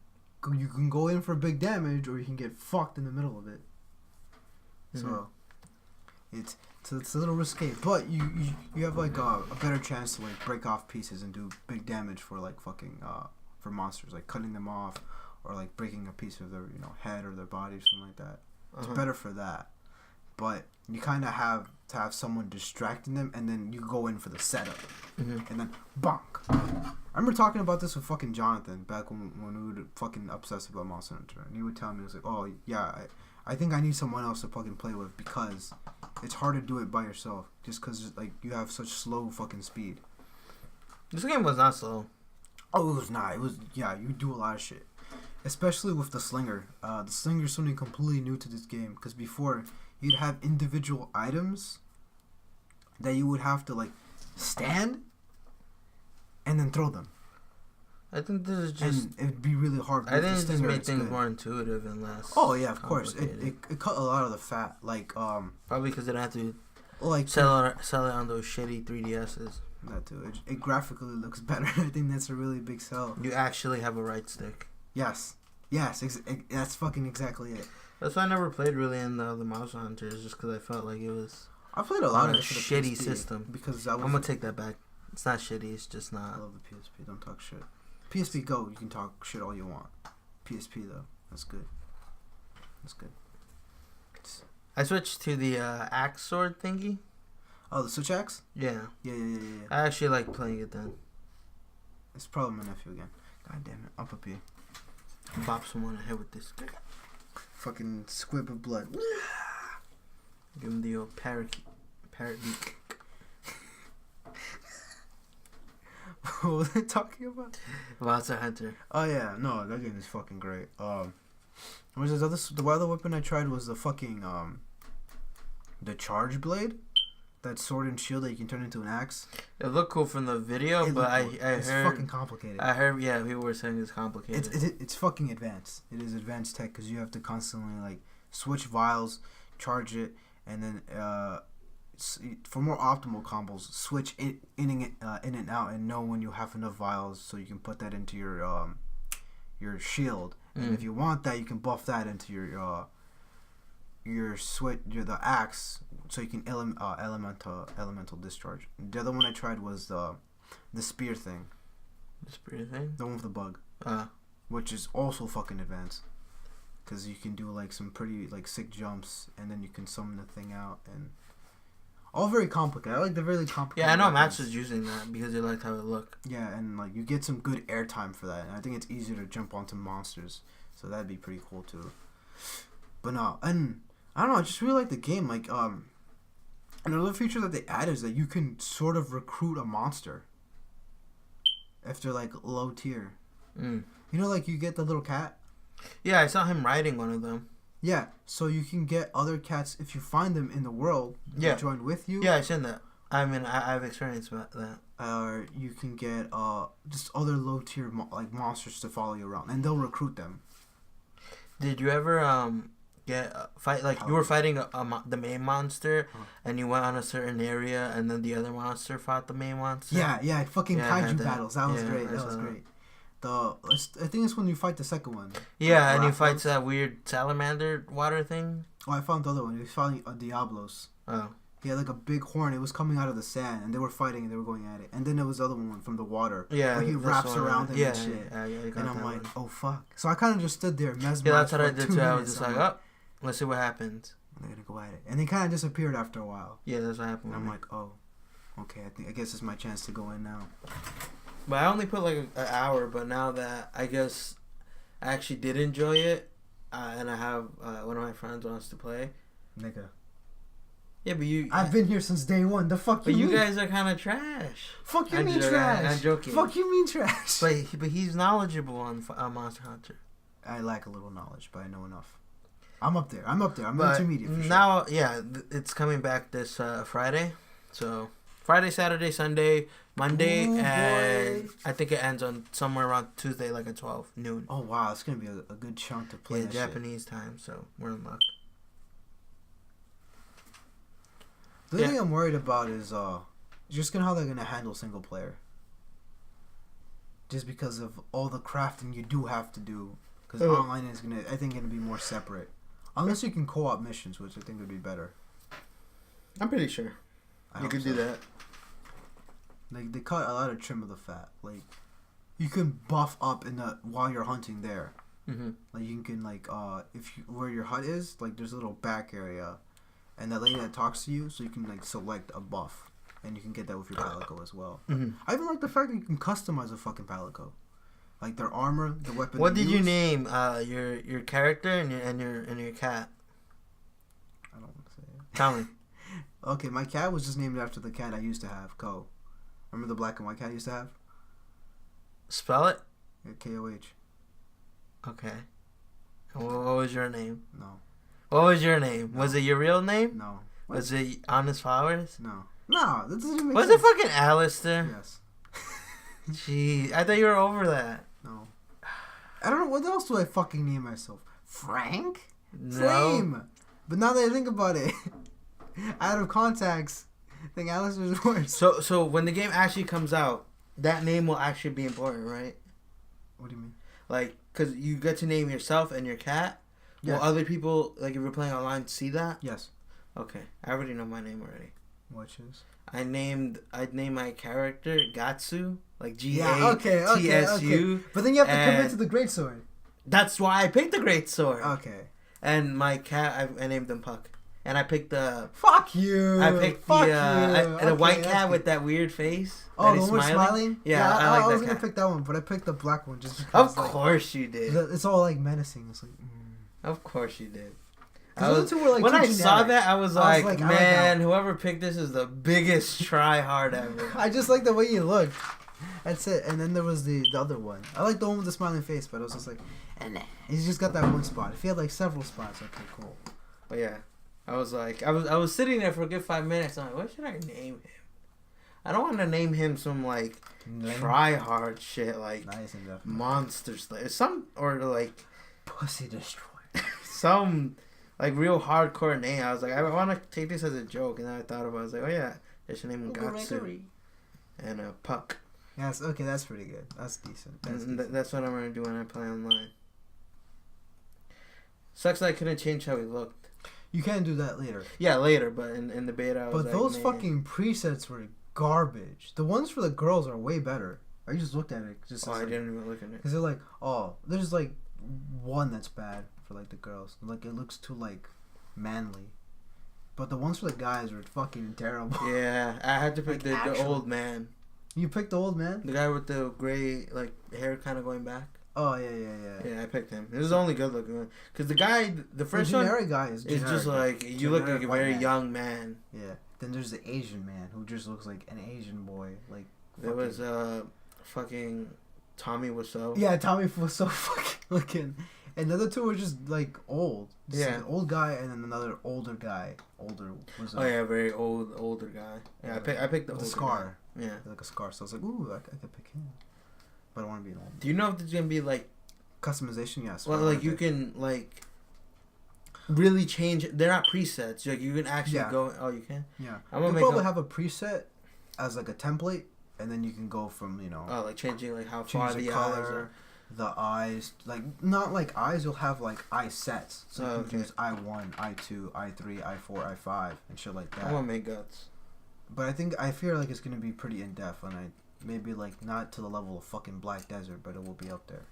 B: you can go in for big damage, or you can get fucked in the middle of it. So it's a little risky, but you have like a better chance to like break off pieces and do big damage for like fucking for monsters, like cutting them off or like breaking a piece of their head or their body or something like that. It's better for that, but you kind of have to have someone distracting them, and then you go in for the setup, and then bonk. I remember talking about this with fucking Jonathan back when we would fucking obsess about Monster Hunter, and he would tell me, he was like, oh yeah, I think I need someone else to fucking play with because it's hard to do it by yourself, just because like you have such slow fucking speed.
A: This game was not slow.
B: Oh, it was not. It was, yeah, you do a lot of shit. Especially with the slinger. The slinger is something completely new to this game, because before you'd have individual items that you would have to like stand and then throw them.
A: I think this is just...
B: And it'd be really hard.
A: I think it just made things more intuitive and less...
B: Oh, yeah, of course. It cut a lot of the fat. Like,
A: probably because they don't have to
B: like
A: sell it on those shitty 3DSs.
B: That too. It graphically looks better. I think that's a really big sell.
A: You actually have a right stick.
B: Yes. That's fucking exactly it.
A: That's why I never played really in the Monster Hunters, just because I felt like it was...
B: I played a lot of
A: a shitty system.
B: Because
A: I'm gonna take that back. It's not shitty. It's just not.
B: I love the PSP. Don't talk shit. PSP Go, you can talk shit all you want. PSP though, that's good.
A: I switched to the axe sword thingy.
B: Oh, the switch axe?
A: Yeah.
B: Yeah.
A: I actually like playing it then.
B: It's probably my nephew again. God damn it, up a P.
A: Bop someone in the head with this.
B: Fucking squib of blood.
A: Give him the old parrot beak.
B: What was I talking about?
A: Monster Hunter.
B: Oh yeah, no, that game is fucking great. What was the other weapon I tried was the fucking the charge blade, that sword and shield that you can turn into an axe.
A: It looked cool from the video, but I heard
B: it's fucking complicated.
A: I heard people were saying it's complicated.
B: It's fucking advanced. It is advanced tech because you have to constantly like switch vials, charge it, and then for more optimal combos, switch in and out, and know when you have enough vials, so you can put that into your shield. And if you want that, you can buff that into your the axe, so you can elemental discharge. The other one I tried was the spear thing.
A: The spear thing?
B: The one with the bug. Which is also fucking advanced, because you can do like some pretty like sick jumps, and then you can summon the thing out, and all very complicated. I like the really complicated.
A: Yeah, I know Max is using that because he liked how it looked.
B: Yeah, and like you get some good airtime for that, and I think it's easier to jump onto monsters, so that'd be pretty cool too. But no, and I don't know, I just really like the game. Like another feature that they added is that you can sort of recruit a monster if they're like low tier. You know, like you get the little cat.
A: Yeah, I saw him riding one of them.
B: Yeah, so you can get other cats if you find them in the world.
A: Yeah,
B: join with you.
A: Yeah, I seen that. I mean, I've experienced that.
B: Or you can get just other low tier like monsters to follow you around, and they'll recruit them. Did
A: you ever fight like you were fighting the main monster, and you went on a certain area, and then the other monster fought the main monster?
B: Yeah, fucking kaiju battles. That was great. That was great. I think it's when you fight the second one.
A: Yeah, and he fights that weird salamander water thing.
B: Oh, I found the other one. He was fighting a Diablos.
A: Oh.
B: He had like a big horn. It was coming out of the sand, and they were fighting, and they were going at it. And then there was the other one from the water.
A: Yeah.
B: Where he wraps around him and shit.
A: Yeah,
B: and I'm like, oh, fuck. So I kind of just stood there mesmerized.
A: Yeah, that's what I did too. I was just like, oh, let's see what happens.
B: And they're going to go at it. And they kind of disappeared after a while.
A: Yeah, that's what happened.
B: And I'm like, oh, okay, I guess it's my chance to go in now.
A: But I only put like an hour, but now that I guess I actually did enjoy it, and I have one of my friends wants to play.
B: Nigga.
A: Yeah, but you...
B: I've been here since day one. The fuck you mean?
A: But you guys are kind of trash.
B: Fuck you mean trash?
A: I'm joking.
B: Fuck you mean trash?
A: But he's knowledgeable on Monster Hunter.
B: I lack a little knowledge, but I know enough. I'm up there. I'm intermediate for sure.
A: Now, yeah, it's coming back this Friday. So, Friday, Saturday, Sunday, Monday, and I think it ends on somewhere around Tuesday, like at 12 noon.
B: Oh, wow. It's going to be a good chunk to play.
A: Yeah, Japanese time, so we're in luck.
B: The only thing I'm worried about is just how they're gonna handle single player. Just because of all the crafting you do have to do, because online is I think gonna be more separate, unless you can co-op missions, which I think would be better.
A: I'm pretty sure you could do that.
B: Like they cut a lot of trim of the fat. Like you can buff up while you're hunting there.
A: Mm-hmm.
B: Like you can where your hut is, like there's a little back area, and that lady that talks to you, so you can like select a buff, and you can get that with your Palico as well.
A: Mm-hmm.
B: I even like the fact that you can customize a fucking Palico, like their armor, the weapon.
A: What did you name your character and your cat?
B: I don't want to say it.
A: Tell me.
B: Okay, my cat was just named after the cat I used to have, Ko. Remember the black and white cat I used to have?
A: Spell it.
B: K-O-H.
A: Okay. What was your name?
B: No.
A: What was your name?
B: No.
A: Was it your real name?
B: No.
A: What? Was it Honest Flowers?
B: No. No, that doesn't make
A: was
B: sense.
A: Was it fucking Alistair?
B: Yes.
A: Gee, I thought you were over that.
B: No. I don't know, what else do I fucking name myself? Frank?
A: No.
B: Flame! But now that I think about it, out of context, I think Alistair's worse.
A: So when the game actually comes out, that name will actually be important, right?
B: What do you mean?
A: Like, because you get to name yourself and your cat.
B: Yes.
A: Will other people, like if you're playing online, see that?
B: Yes.
A: Okay. I already know my name already.
B: Which is?
A: I'd name my character Gatsu. Like Gatsu.
B: Okay. But then you have to commit to the greatsword.
A: That's why I picked the greatsword.
B: Okay.
A: And my cat, I named him Puck. And I picked the...
B: Fuck you!
A: I picked
B: Fuck
A: the white cat with that weird face.
B: Oh, the one smiling?
A: Yeah, I like that
B: was going to pick that one, but I picked the black one just because...
A: Of course you did.
B: It's all, like, menacing. It's like...
A: Of course you did.
B: When
A: I saw that, I was like, man, whoever picked this is the biggest try-hard ever.
B: I just like the way you looked. That's it. And then there was the other one. I like the one with the smiling face, but I was just like... He's just got that one spot. If he had, like, several spots, okay, cool.
A: But yeah. I was like, I was sitting there for a good 5 minutes. I'm like, what should I name him? I don't want to name him some like try hard shit like Monster Slayer,
B: Pussy Destroyer,
A: some like real hardcore name. I was like, I want to take this as a joke, and then I thought about it. I was like, oh yeah, I should name him Gatsu and Puck.
B: Yes, okay, that's pretty good. That's decent.
A: That's what I'm gonna do when I play online. Sucks that I couldn't change how he looked.
B: You can do that later.
A: Yeah, later, but in the beta, I was
B: but those fucking presets were garbage. The ones for the girls are way better. I just looked at it.
A: I didn't even look at it.
B: Because they're like, there's like one that's bad for like the girls. Like it looks too like manly. But the ones for the guys are fucking terrible.
A: Yeah, I had to pick the old man.
B: You picked the old man?
A: The guy with the gray like hair kind of going back.
B: Oh, yeah.
A: Yeah, I picked him. It was the only good looking one. Because the guy, the first one...
B: The generic guy is generic.
A: It's just like, you look like a very young man.
B: Yeah. Then there's the Asian man who just looks like an Asian boy. Like,
A: there was fucking Tommy Wiseau.
B: Yeah, Tommy was so fucking looking. And the other two were just like old. Just an old guy and then another older guy.
A: Very older guy. Yeah, I picked the older
B: scar.
A: Guy. Yeah.
B: Like a scar. So I was like, ooh, I could pick him. But I want to be an old.
A: Do you know if there's gonna be like
B: customization? Yes.
A: Well, like you can like really change. They're not presets. Like you can actually go. Oh, you can.
B: Yeah. You probably have a preset as like a template, and then you can go from
A: like changing like how far the color,
B: the eyes. Like not like eyes. You'll have like eye sets. So you can use I1, I2, I3, I4, I5, and shit like that.
A: I want to make guts.
B: But I feel like it's gonna be pretty in depth, and maybe like not to the level of fucking Black Desert, but it will be up there.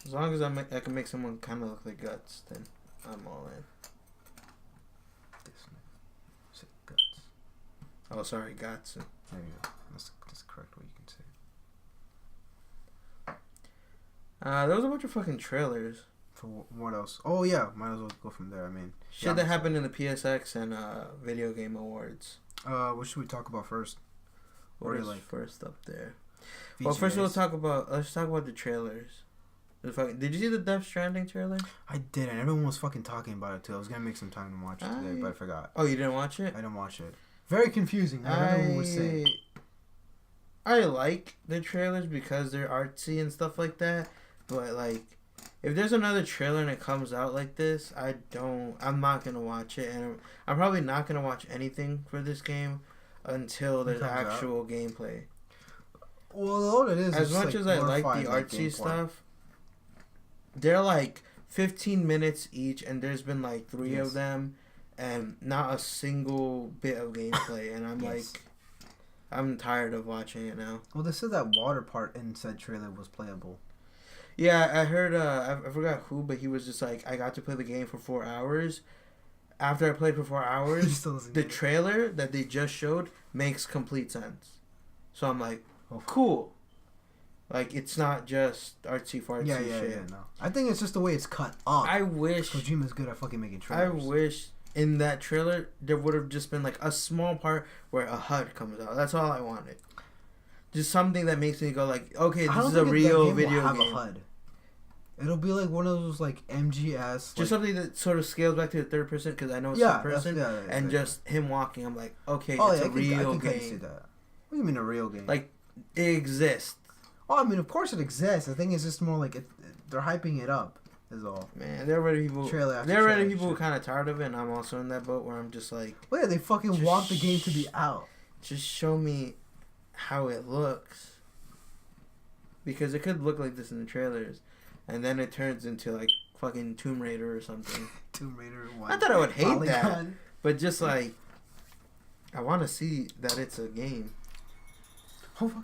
A: As long as I can make someone kind of look like Guts, then I'm all in.
B: Say Guts.
A: Oh, sorry, Guts.
B: There you go. That's correct what you can say.
A: There was a bunch of fucking trailers.
B: For what else? Oh yeah, might as well go from there. I mean,
A: shit that happened in the PSX and Video Game Awards.
B: What should we talk about first?
A: What is first up there? VGAs. Well, first let's talk about the trailers. Did you see the Death Stranding trailer?
B: I didn't. Everyone was fucking talking about it too. I was gonna make some time to watch it today, but I forgot.
A: Oh, you didn't watch it?
B: I didn't watch it. Very confusing. Everyone was saying.
A: I like the trailers because they're artsy and stuff like that, but like, if there's another trailer and it comes out like this, I'm not gonna watch it, and I'm probably not gonna watch anything for this game until there's actual gameplay.
B: Well, all it is
A: as much as I like the artsy stuff, they're like 15 minutes each, and there's been like three
B: Yes.
A: of them, and not a single bit of gameplay. And I'm
B: Yes.
A: like, I'm tired of watching it now.
B: Well, they said that water part in said trailer was playable.
A: Yeah, I heard. I forgot who, but he was just like, I got to play the game for 4 hours. After I played for 4 hours,
B: Still doesn't
A: the
B: get it.
A: trailer that they just showed makes complete sense. So I'm like,
B: Oh.
A: cool. Like, it's not just artsy fartsy
B: Yeah,
A: shit.
B: no. I think it's just the way it's cut up.
A: I wish.
B: Kojima's good at fucking making
A: I
B: trailers.
A: wish in that trailer there would have just been like a small part where a HUD comes out. That's all I wanted. Just something that makes me go like, okay,
B: I
A: this
B: don't
A: is a
B: think that
A: real
B: game
A: video
B: will have
A: game.
B: a HUD. It'll be like one of those like MGS.
A: Just something that sort of scales back to the third person, because I know it's
B: yeah,
A: third person, and
B: yeah.
A: just him walking. I'm like, okay,
B: Oh,
A: it's
B: yeah,
A: a real
B: I can see
A: game.
B: that. What do you mean a real game?
A: Like, it exists.
B: Oh, I mean, of course it exists. I think it's just more like they're hyping it up. Is all.
A: Man, there are already people.
B: Trailer after
A: There are already
B: trailer,
A: people who
B: shit.
A: kind of tired of it, and I'm also in that boat where I'm just like,
B: Well, yeah, they fucking
A: Just
B: want the game to be out.
A: just show me how it looks, because it could look like this in the trailers, and then it turns into like fucking Tomb Raider or something.
B: Tomb Raider 1.
A: Not that I would hate that,
B: Polygon.
A: but just like, I want to see that it's a game.
B: Oh fuck.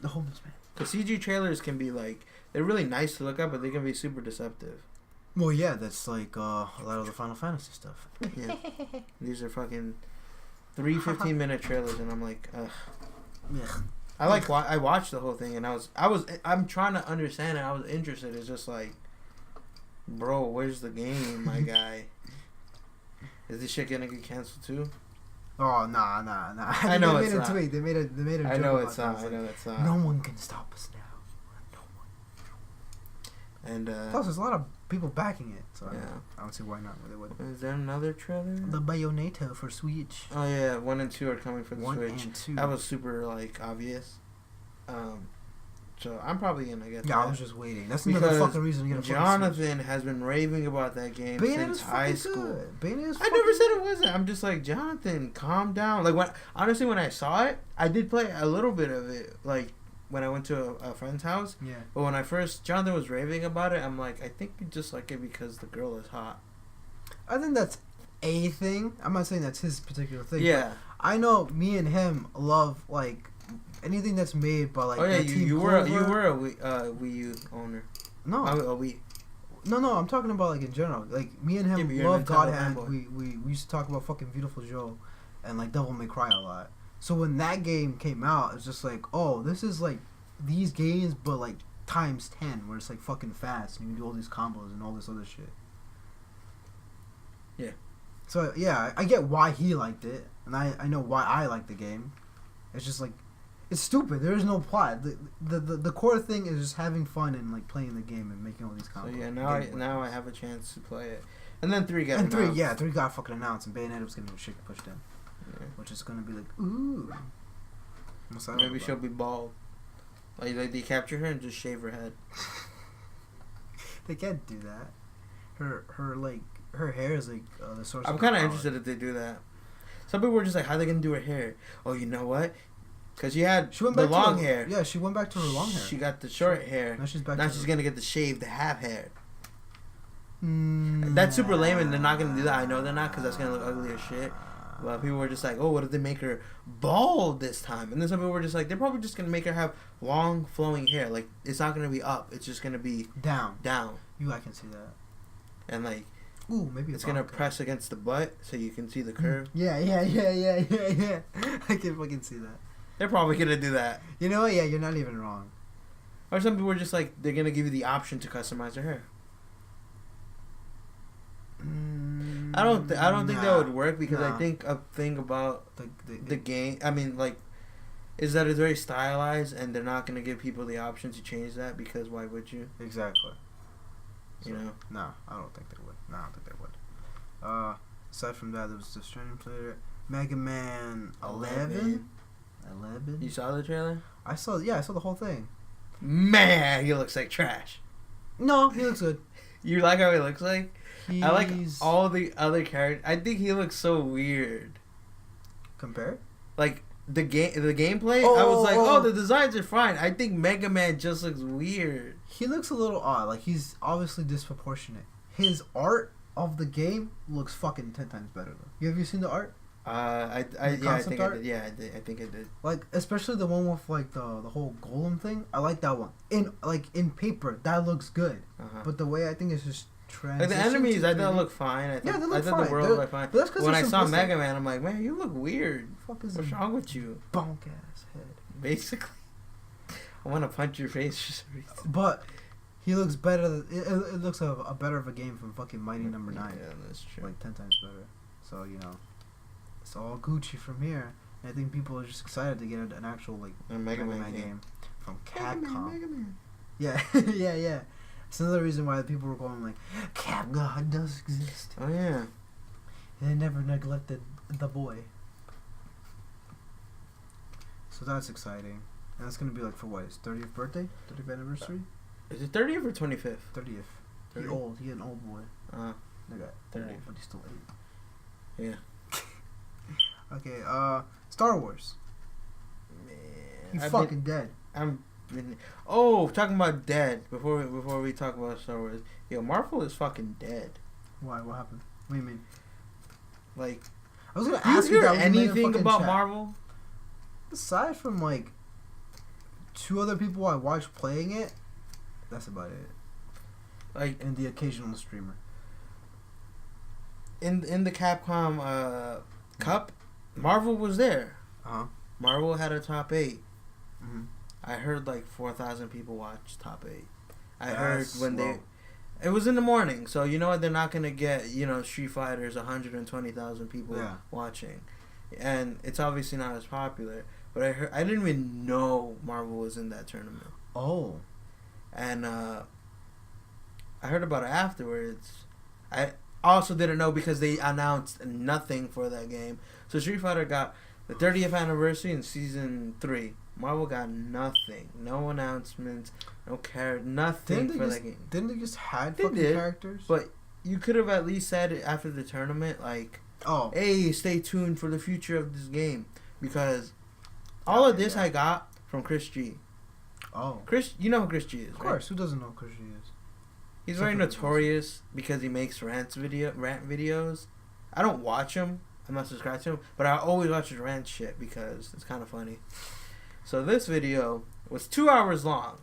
B: The homeless man.
A: Because CG trailers can be like, they're really nice to look at, but they can be super deceptive.
B: Well, yeah, that's like a lot of the Final Fantasy stuff.
A: Yeah. These are fucking 3 15-minute trailers, and I'm like, ugh.
B: Yeah.
A: I watched the whole thing, and I'm trying to understand it. I was interested. It's just like, bro, where's the game, my guy? Is this shit gonna get canceled too?
B: Oh nah.
A: I know
B: they
A: it's
B: made
A: not.
B: a tweet. They made a.
A: I
B: joke
A: know
B: about
A: it's
B: that.
A: not.
B: It's
A: I
B: like,
A: know it's not.
B: no one can stop us now.
A: And
B: Plus, there's a lot of people backing it, so
A: yeah.
B: I don't see why not. They would.
A: Is there another trailer?
B: The Bayoneta for Switch.
A: Oh yeah, 1 and 2 are coming for the
B: 1
A: Switch.
B: and 2.
A: That was super like obvious. So I'm probably gonna get
B: Yeah,
A: that.
B: I was just waiting. That's another
A: Because
B: fucking reason to get a fucking Switch.
A: Jonathan has been raving about that game
B: Bayoneta's
A: since high
B: fucking
A: school.
B: good. Bayoneta's
A: I never said it wasn't. I'm just like, Jonathan, calm down. Like, when I saw it, I did play a little bit of it. Like when I went to a friend's house.
B: Yeah.
A: But when Jonathan was raving about it, I'm like, I think you just like it because the girl is hot.
B: I think that's a thing. I'm not saying that's his particular thing.
A: Yeah.
B: I know me and him love like anything that's made by like.
A: Oh yeah,
B: that Team
A: you were a
B: Clover.
A: Wii U owner.
B: No.
A: A Wii.
B: No, I'm talking about like in general. Like me and
A: Yeah,
B: him
A: but you're a
B: love God
A: Nintendo
B: Hand.
A: fanboy.
B: We used to talk about fucking Beautiful Joe, and like Devil May Cry a lot. So when that game came out, it's just like, oh, this is like these games, but like times 10, where it's like fucking fast and you can do all these combos and all this other shit.
A: Yeah.
B: So yeah, I get why he liked it, and I know why I like the game. It's just like, it's stupid. There is no plot. The core thing is just having fun and like playing the game and making all these
A: So
B: combos.
A: yeah,
B: Getting
A: now I have a chance to play it. And then 3 got
B: and 3,
A: announced.
B: yeah, 3 got fucking announced, and Bayonetta was getting shit pushed in,
A: Yeah.
B: which is gonna be like, ooh. What's that all
A: Maybe
B: about?
A: she'll be bald. Like they capture her and just shave her head.
B: They can't do that. Her hair is like the source.
A: I'm
B: of
A: kind of
B: power.
A: interested if they do that. Some people were just like, how are they gonna do her hair? Oh, you know what? Because she had
B: She went
A: the
B: back
A: long
B: to
A: hair.
B: Yeah, she went back to her long hair.
A: She got the short hair.
B: Now she's back.
A: Now
B: to
A: she's
B: her.
A: gonna get the shave, the half hair.
B: Mm,
A: That's super lame, and they're not gonna do that. I know they're not, because that's gonna look ugly as shit. But people were just like, oh, what if they make her bald this time? And then some people were just like, they're probably just gonna make her have long flowing hair. Like, it's not gonna be up. It's just gonna be
B: down.
A: down.
B: I can see that.
A: And like,
B: Ooh, maybe
A: it's gonna press against the butt so you can see the curve.
B: Yeah. I can fucking see that.
A: They're probably gonna do that.
B: You know what? Yeah, you're not even wrong.
A: Or some people were just like, they're gonna give you the option to customize her hair. I don't think that would work, because I think a thing about the game, I mean, like, is that it's very stylized, and they're not gonna give people the option to change that, because why would you?
B: Exactly.
A: You know?
B: No, I don't think they would. Aside from that, there was the Stranding player, Mega Man 11.
A: You saw the trailer?
B: I saw the whole thing.
A: Man, he looks like trash.
B: No, he looks good.
A: You like how he looks like?
B: He's
A: I like all the other characters. I think he looks so weird.
B: Compare?
A: Like, the gameplay, I was like, oh, the designs are fine. I think Mega Man just looks weird.
B: He looks a little odd. Like, he's obviously disproportionate. His art of the game looks fucking 10 times better though. Have you seen the art?
A: I think art? I did. Yeah, I think I did.
B: Like, especially the one with like the whole golem thing. I like that one. In paper, that looks good. But the way I think it's just
A: like the enemies, I thought look fine. I thought the world looked fine. But when I saw Mega Man, I'm like, man, you look weird. What's wrong with you?
B: Bonk ass head.
A: Basically, I want to punch your face for some reason.
B: But he looks better. It looks a better of a game from fucking Mighty Number 9.
A: Yeah, that's true.
B: Like 10 times better. So it's all Gucci from here. And I think people are just excited to get an actual like
A: Mega Man game
B: from Capcom.
A: Mega Man.
B: Yeah, yeah. It's another reason why people were going like, CapGod does exist.
A: Oh yeah.
B: They never neglected the boy. So that's exciting. And that's gonna be like for what? His 30th birthday? 30th anniversary?
A: Is it 30th or 25th?
B: 30th. He old. He an old boy. They got
A: 30,
B: but he's still 8.
A: Yeah.
B: Okay. Star Wars.
A: Man,
B: He's fucking dead.
A: Talking about dead. Before we talk about Star Wars, yo, Marvel is fucking dead.
B: Why? What happened? What do you mean?
A: Like,
B: I was gonna
A: do
B: ask
A: you
B: you
A: hear anything about Marvel?
B: Aside from like 2 other people I watched playing it, that's about it.
A: Like,
B: and the occasional streamer.
A: In the Capcom Cup, Marvel was there. Marvel had a top 8. I heard like 4,000 people watch top 8. It was in the morning, so you know what? They're not gonna get Street Fighters 120,000 people watching, and it's obviously not as popular. But I didn't even know Marvel was in that tournament.
B: Oh,
A: and I heard about it afterwards. I also didn't know because they announced nothing for that game. So Street Fighter got the 30th anniversary in season 3. Marvel got nothing. No announcements. No nothing for that game.
B: Didn't they just had fucking characters?
A: But you could have at least said it after the tournament, like, hey, stay tuned for the future of this game. Because all of this I got from Chris G. Chris, you know who Chris G is,
B: of course. Right? Who doesn't know who Chris G is?
A: He's very notorious because he makes rant videos. I don't watch him. I'm not subscribed to him. But I always watch his rant shit because it's kind of funny. So this video was 2 hours long.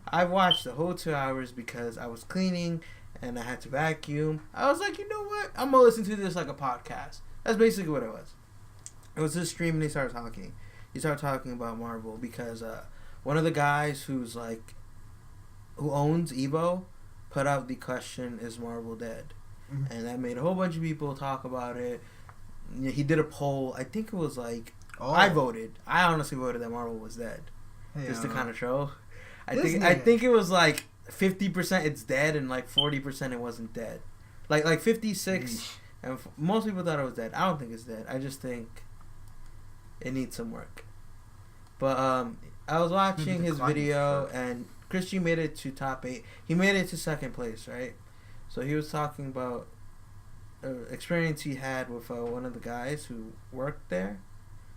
A: I watched the whole 2 hours because I was cleaning and I had to vacuum. I was like, you know what? I'm going to listen to this like a podcast. That's basically what it was. It was this stream and he started talking. He started talking about Marvel because one of the guys who owns Evo put out the question, is Marvel dead? And that made a whole bunch of people talk about it. He did a poll. I think it was like, I voted. I honestly voted that Marvel was dead. Just to kind of show. I think it was like 50% it's dead and like 40% it wasn't dead. Like 56 and most people thought it was dead. I don't think it's dead. I just think it needs some work. But I was watching his video and Chris G made it to top 8. He made it to second place, right? So he was talking about experience he had with one of the guys who worked there,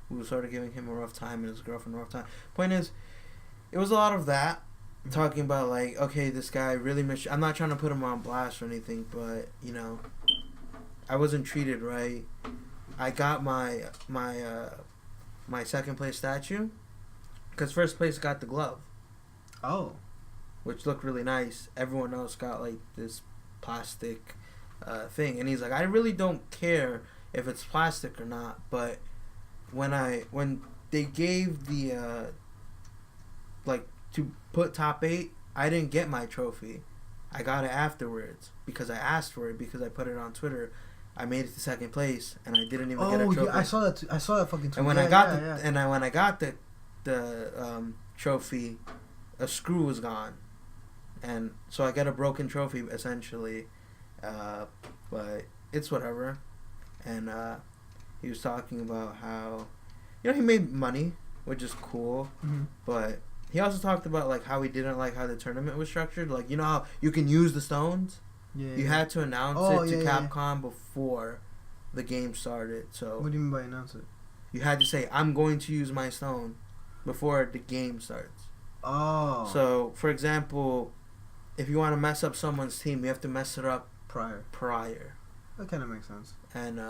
A: who started giving him a rough time and his girlfriend a rough time. Point is, it was a lot of that, talking about like, okay, this guy really I'm not trying to put him on blast or anything, but I wasn't treated right. I got my second place statue because first place got the glove. Which looked really nice. Everyone else got like this plastic thing, and he's like, I really don't care if it's plastic or not, but when they gave the like to put top 8, I didn't get my trophy. I got it afterwards because I asked for it because I put it on Twitter. I made it to second place and I didn't even get a trophy.
B: Yeah, I saw that. I saw that fucking tweet.
A: And when I got the trophy, a screw was gone, and so I got a broken trophy essentially. But it's whatever. And he was talking about how he made money, which is cool. But he also talked about like how he didn't like how the tournament was structured. Like, you know how you can use the stones? You had to announce it to Capcom before the game started. So
B: what do you mean by announce it?
A: You had to say, I'm going to use my stone before the game starts.
B: Oh.
A: So, for example, if you want to mess up someone's team, you have to mess it up
B: Prior. That kind of makes sense.
A: And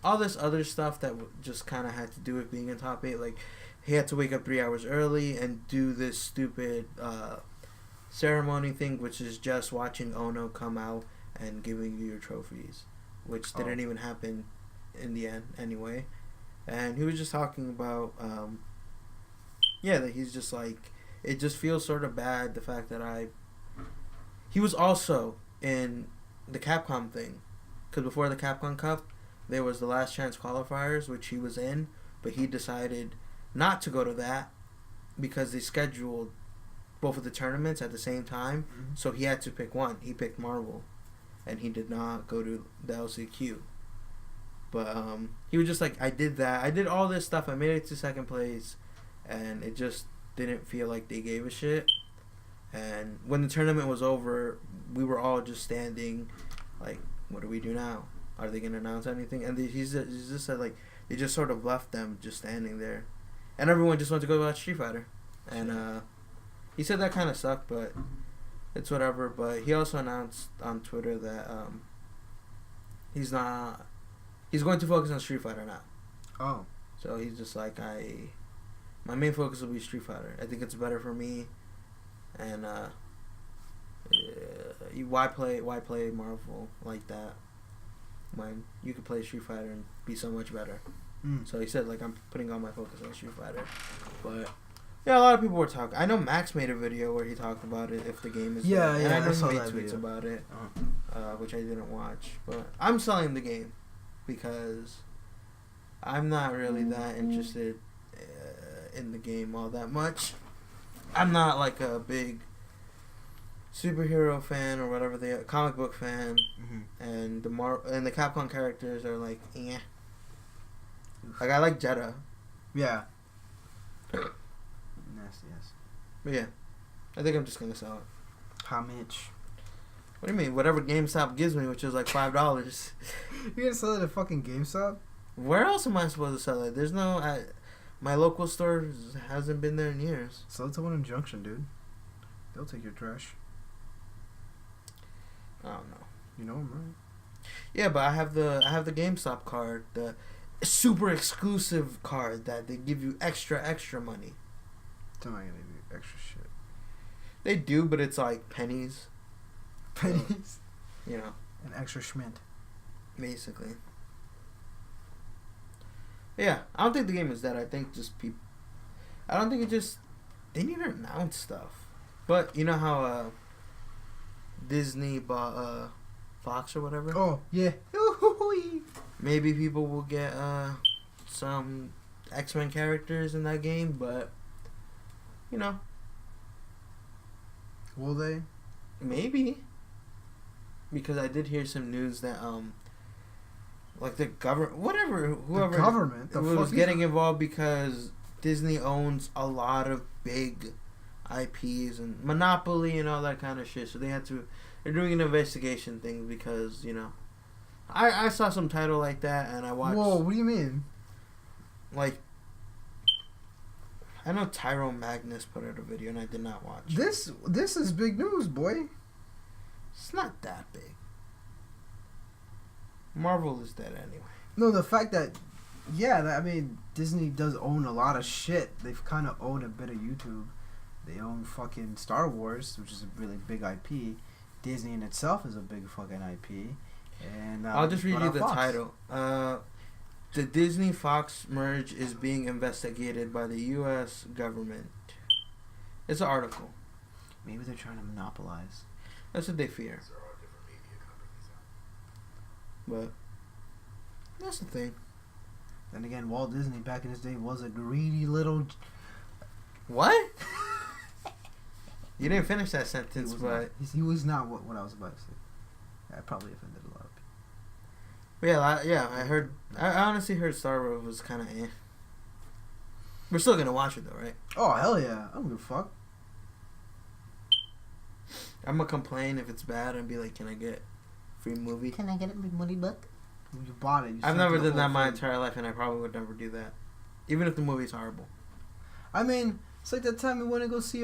A: all this other stuff that just kind of had to do with being in top 8. Like, he had to wake up 3 hours early and do this stupid ceremony thing, which is just watching Ono come out and giving you your trophies, which didn't even happen in the end anyway. And he was just talking about, that he's just like, it just feels sort of bad, the fact that he was also in the Capcom thing, because before the Capcom Cup, there was the Last Chance qualifiers, which he was in, but he decided not to go to that because they scheduled both of the tournaments at the same time, so he had to pick one. He picked Marvel, and he did not go to the LCQ. But he was just like, I did that. I did all this stuff. I made it to second place, and it just didn't feel like they gave a shit. And when the tournament was over, we were all just standing, like, what do we do now? Are they going to announce anything? And he just said, like, they just sort of left them just standing there. And everyone just went to go watch Street Fighter. And he said that kind of sucked, but it's whatever. But he also announced on Twitter that he's going to focus on Street Fighter now. Oh. So he's just like, my main focus will be Street Fighter. I think it's better for me. And why play Marvel like that when you could play Street Fighter and be so much better? So he said, like, I'm putting all my focus on Street Fighter. But yeah, a lot of people were talking. I know Max made a video where he talked about it if the game is good. And I know he made tweets about it, which I didn't watch. But I'm selling the game because I'm not really that interested in the game all that much. I'm not like a big superhero fan or whatever comic book fan, and the Capcom characters are like, eh. Like, I like Jeddah. Yeah. Nasty ass. But yeah, I think I'm just gonna sell it.
B: How much?
A: What do you mean? Whatever GameStop gives me, which is like $5.
B: You're gonna sell it at fucking GameStop?
A: Where else am I supposed to sell it? There's no. My local store hasn't been there in years.
B: Sell it to one in Junction, dude. They'll take your trash.
A: I don't know.
B: You know them, right?
A: Yeah, but I have the GameStop card, the super exclusive card that they give you extra money.
B: They're not gonna give you extra shit.
A: They do, but it's like pennies.
B: Pennies?
A: So, you know.
B: An extra schmint.
A: Basically. Yeah, I don't think the game is dead. I think just people. I don't think it just. They need to announce stuff. But you know how Disney bought Fox or whatever?
B: Oh, yeah.
A: Maybe people will get some X-Men characters in that game, but you know.
B: Will they?
A: Maybe. Because I did hear some news that like the government, whoever
B: the government
A: was getting involved because Disney owns a lot of big IPs and monopoly and all that kind of shit. So they're doing an investigation thing because, you know, I saw some title like that and I watched.
B: Whoa, what do you mean?
A: Like, I know Tyrone Magnus put out a video and I did not watch.
B: This is big news, boy.
A: It's not that big. Marvel is dead anyway.
B: No, the fact that, I mean, Disney does own a lot of shit. They've kind of owned a bit of YouTube. They own fucking Star Wars, which is a really big IP. Disney in itself is a big fucking IP. And
A: I'll just read you the title. The Disney Fox merge is being investigated by the U.S. government. It's an article.
B: Maybe they're trying to monopolize.
A: That's what they fear. But that's the thing.
B: Then again, Walt Disney back in his day was a greedy little.
A: What? You didn't finish that sentence, but
B: he was not what I was about to say. I probably offended a lot of people.
A: But I heard. I honestly heard Star Wars was kind of eh. We're still gonna watch it though, right?
B: Oh hell yeah! I don't give a fuck.
A: I'm gonna complain if it's bad and be like, "Can I get free movie?
B: Can I get a money back?" You bought it.
A: I've never done that my entire life, and I probably would never do that. even if the movie's horrible.
B: I mean, it's like that time we went to go see.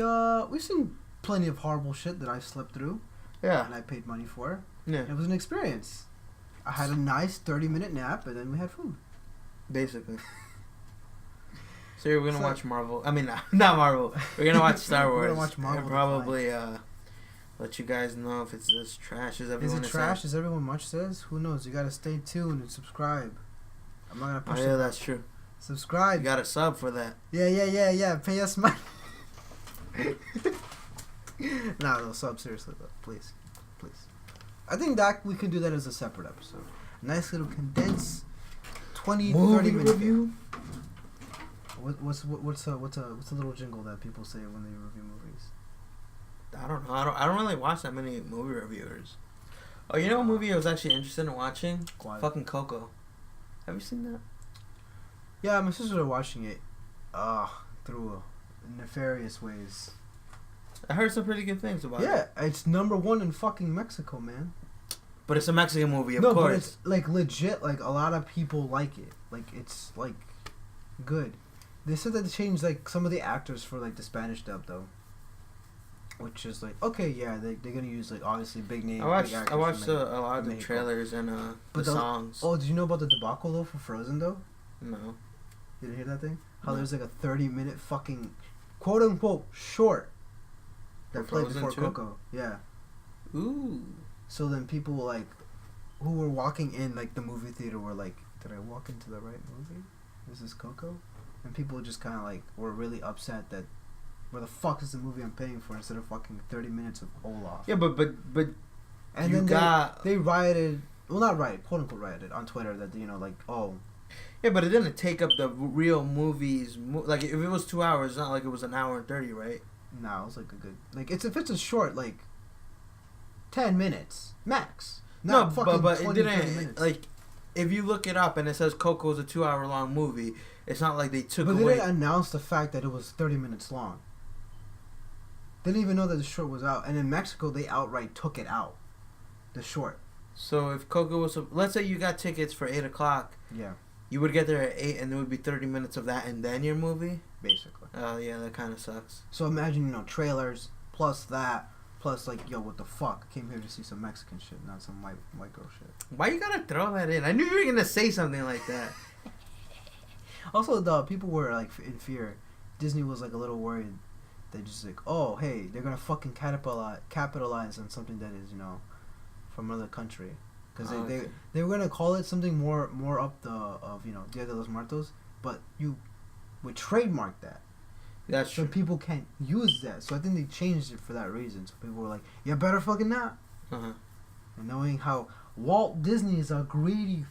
B: We've seen plenty of horrible shit that I slept through.
A: Yeah.
B: And I paid money for.
A: Yeah.
B: It was an experience. I had a nice 30-minute nap, and then we had food.
A: Basically. So we're gonna watch Marvel. I mean, not Marvel. We're gonna watch Star Wars.
B: We're gonna watch Marvel.
A: And probably let you guys know if it's as trash as everyone is.
B: Is it trash as everyone much says? Who knows? You gotta stay tuned and subscribe. I'm not gonna push it.
A: Oh yeah, that's true.
B: Subscribe.
A: You got a sub for that.
B: Yeah. Pay us money. No, sub seriously though. Please. I think that we could do that as a separate episode. Nice little condensed 20, 30 minute review. What's a little jingle that people say when they review movies?
A: I don't know. I don't really watch that many movie reviewers. Oh, you know what movie I was actually interested in watching?
B: Quiet.
A: Fucking Coco. Have you seen that?
B: Yeah, my sisters are watching it. Through nefarious ways.
A: I heard some pretty good things about it.
B: Yeah, it's #1 in fucking Mexico, man.
A: But it's a Mexican movie, of
B: course.
A: course.
B: But it's like legit. Like a lot of people like it. Like it's like good. They said that they changed like some of the actors for like the Spanish dub though. Which is like okay, yeah, they're gonna use like obviously big names.
A: I watched a lot of the trailers and the songs.
B: Oh, did you know about the debacle though for Frozen though?
A: No.
B: You didn't hear that thing? How
A: No.
B: there's like a 30-minute fucking quote unquote short that played before Coco. Yeah.
A: Ooh.
B: So then people like who were walking in like the movie theater were like, did I walk into the right movie? Is this Coco? And people just kind of like were really upset that where the fuck is the movie I'm paying for instead of fucking 30 minutes of Olaf?
A: Yeah, but
B: and
A: you
B: then they rioted. Well, not rioted, quote unquote rioted on Twitter that like
A: Yeah, but it didn't take up the real movies. Like if it was 2 hours, it's not like it was an hour and 30, right?
B: No, it was like a good if it's a short like 10 minutes max.
A: No,
B: fucking
A: but
B: 20,
A: it
B: 30
A: didn't
B: minutes.
A: like. If you look it up and it says Coco is a 2 hour long movie, it's not like they took away.
B: But they didn't announce the fact that it was 30 minutes long. They didn't even know that the short was out. And in Mexico, they outright took it out. The short.
A: So if Coco was... let's say you got tickets for 8 o'clock.
B: Yeah.
A: You would get there at 8 and there would be 30 minutes of that and then your movie?
B: Basically.
A: Oh, yeah, that kind of sucks.
B: So imagine, trailers, plus that, plus like, yo, what the fuck? I came here to see some Mexican shit, not some white girl shit.
A: Why you gotta throw that in? I knew you were gonna say something like that.
B: Also, the people were like in fear. Disney was like a little worried. They just like, oh, hey, they're gonna fucking capitalize on something that is, from another country, because they were gonna call it something more up of Dia de los Muertos, but you would trademark that.
A: That's
B: so
A: true.
B: People can't use that. So I think they changed it for that reason. So people were like, you better fucking not.
A: Uh-huh.
B: And knowing how Walt Disney is a greedy,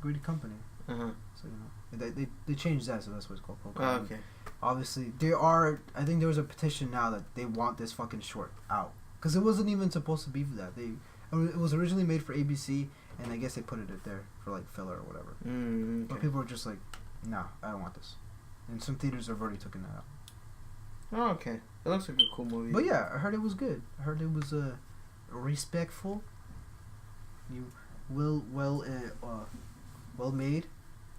B: greedy company.
A: Uh-huh.
B: So they changed that, so that's what it's called. Coco.
A: Oh, okay.
B: Obviously, I think there was a petition now that they want this fucking short out, because it wasn't even supposed to be for that. It was originally made for ABC, and I guess they put it there for like filler or whatever.
A: Okay.
B: But people were just like, nah, I don't want this. And some theaters have already taken that out.
A: Oh, okay. It looks like a cool movie.
B: But yeah, I heard it was good. I heard it was respectful. Well made.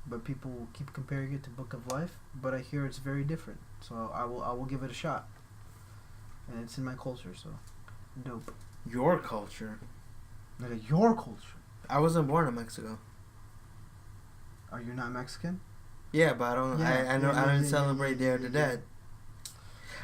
B: But people keep comparing it to Book of Life. But I hear it's very different. So I will give it a shot. And it's in my culture, so dope.
A: Your culture.
B: Like your culture.
A: I wasn't born in Mexico.
B: Are you not Mexican?
A: Yeah, but I don't.
B: Yeah,
A: I know. I didn't celebrate Day of the Dead.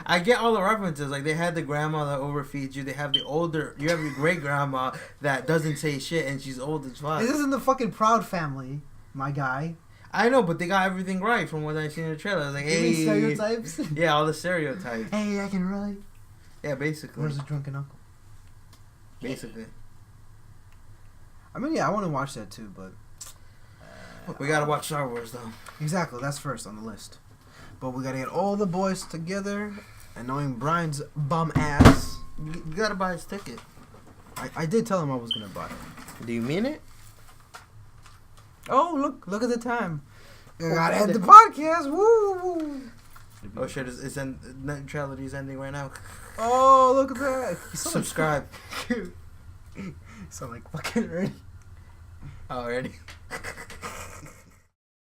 A: I get all the references. Like they had the grandma that overfeeds you. They have you have your great grandma that doesn't say shit and she's old as fuck.
B: This isn't the fucking Proud Family, my guy.
A: I know, but they got everything right from what I seen in the trailer. Like,
B: you mean stereotypes?
A: Yeah, all the stereotypes.
B: Hey, I can relate.
A: Yeah, basically.
B: Where's the drunken uncle?
A: Basically.
B: I mean, yeah, I want to watch that too, but
A: we gotta watch Star Wars though.
B: Exactly, that's first on the list. But we gotta get all the boys together. And knowing Brian's bum ass,
A: You gotta buy his ticket.
B: I did tell him I was gonna buy it.
A: Do you mean it?
B: Oh, look at the time. I gotta end the podcast. Woo!
A: Oh shit! Neutrality is ending right now.
B: Oh, look at that.
A: Subscribe.
B: Sound like fucking Ernie.
A: Oh, Ernie.